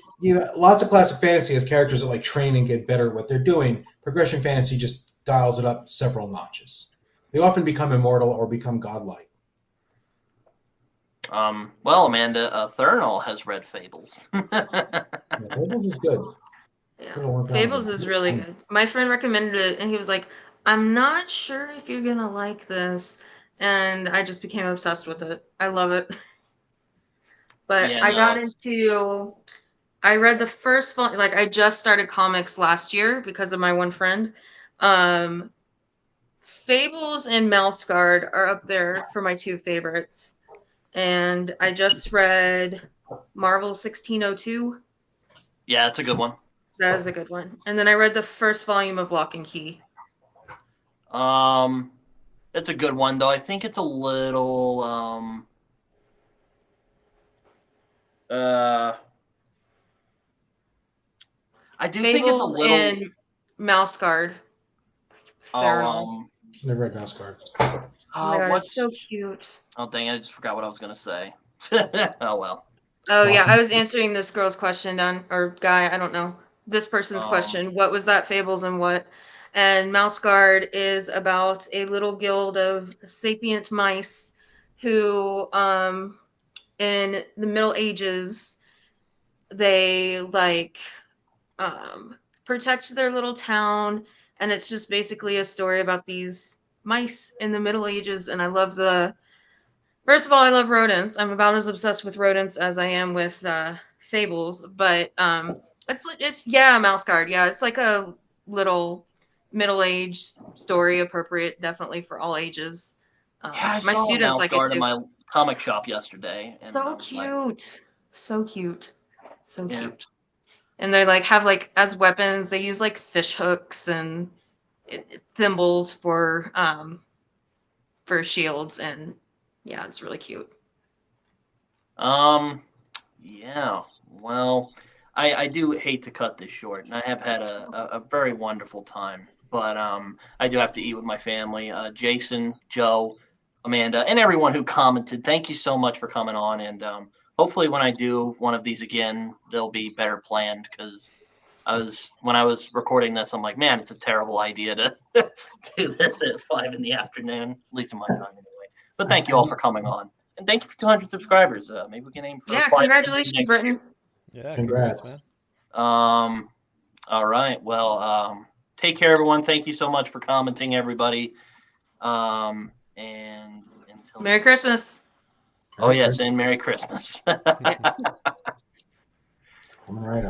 [SPEAKER 4] lots of classic fantasy has characters that like train and get better at what they're doing. Progression fantasy just dials it up several notches. They often become immortal or become godlike.
[SPEAKER 1] Well, Amanda, Thurnall has read Fables.
[SPEAKER 4] Fables is good.
[SPEAKER 3] Yeah.
[SPEAKER 4] Been a long time
[SPEAKER 3] Fables
[SPEAKER 4] ago.
[SPEAKER 3] is really good. My friend recommended it and he was like, I'm not sure if you're gonna like this. And I just became obsessed with it. I love it. But
[SPEAKER 1] Yeah,
[SPEAKER 3] I got
[SPEAKER 1] it's-
[SPEAKER 3] into I read the first volume, like I just started comics last year because of my one friend. Fables and Mousecard are up there for my 2 favorites. And I just read Marvel 1602.
[SPEAKER 1] Yeah, it's a good one.
[SPEAKER 3] That is a good one. And then I read the first volume of Lock and Key.
[SPEAKER 1] It's a good one though. I think it's a little I do think it's a
[SPEAKER 3] Fables
[SPEAKER 1] little.
[SPEAKER 3] and Mouse Guard. Fair enough.
[SPEAKER 4] Never read Mouse Guard.
[SPEAKER 3] Oh my God,
[SPEAKER 1] What's?
[SPEAKER 3] it's so cute.
[SPEAKER 1] Oh dang! I just forgot what I was gonna say. Oh well.
[SPEAKER 3] Oh yeah, I was answering this girl's question or guy, I don't know. This person's
[SPEAKER 1] Um,
[SPEAKER 3] question. What was that Fables and what? And Mouse Guard is about a little guild of sapient mice who in the Middle Ages they like protect their little town, and it's just basically a story about these mice in the Middle Ages. And I love first of all, I love rodents. I'm about as obsessed with rodents as I am with fables. But it's yeah, Mouse Guard. Yeah, it's like a little middle-aged story, appropriate definitely for all ages.
[SPEAKER 1] Yeah, I
[SPEAKER 3] My
[SPEAKER 1] saw a
[SPEAKER 3] students
[SPEAKER 1] mouse
[SPEAKER 3] like it
[SPEAKER 1] guard in
[SPEAKER 3] too.
[SPEAKER 1] my comic shop yesterday, and I
[SPEAKER 3] So
[SPEAKER 1] was like,
[SPEAKER 3] cute, so cute, so
[SPEAKER 1] yeah.
[SPEAKER 3] cute. And they like have like as weapons they use like fish hooks and thimbles for shields, and yeah, it's really cute.
[SPEAKER 1] Yeah. Well, I do hate to cut this short, and I have had a very wonderful time. But I do have to eat with my family. Jason, Joe, Amanda, and everyone who commented, thank you so much for coming on. And hopefully, when I do one of these again, they'll be better planned. Because when I was recording this, I'm like, man, it's a terrible idea to do this at 5 in the afternoon, at least in my time anyway. But thank you all for coming on. And thank you for 200 subscribers. Maybe we can aim for
[SPEAKER 3] Yeah,
[SPEAKER 1] 500
[SPEAKER 3] congratulations,
[SPEAKER 1] next
[SPEAKER 3] Britton.
[SPEAKER 2] Yeah,
[SPEAKER 4] Congrats.
[SPEAKER 2] man.
[SPEAKER 1] All right. Well, take care, everyone. Thank you so much for commenting, everybody. And until
[SPEAKER 3] Merry Christmas.
[SPEAKER 1] Oh yes, and Merry Christmas.
[SPEAKER 3] Yeah.
[SPEAKER 4] Coming right up.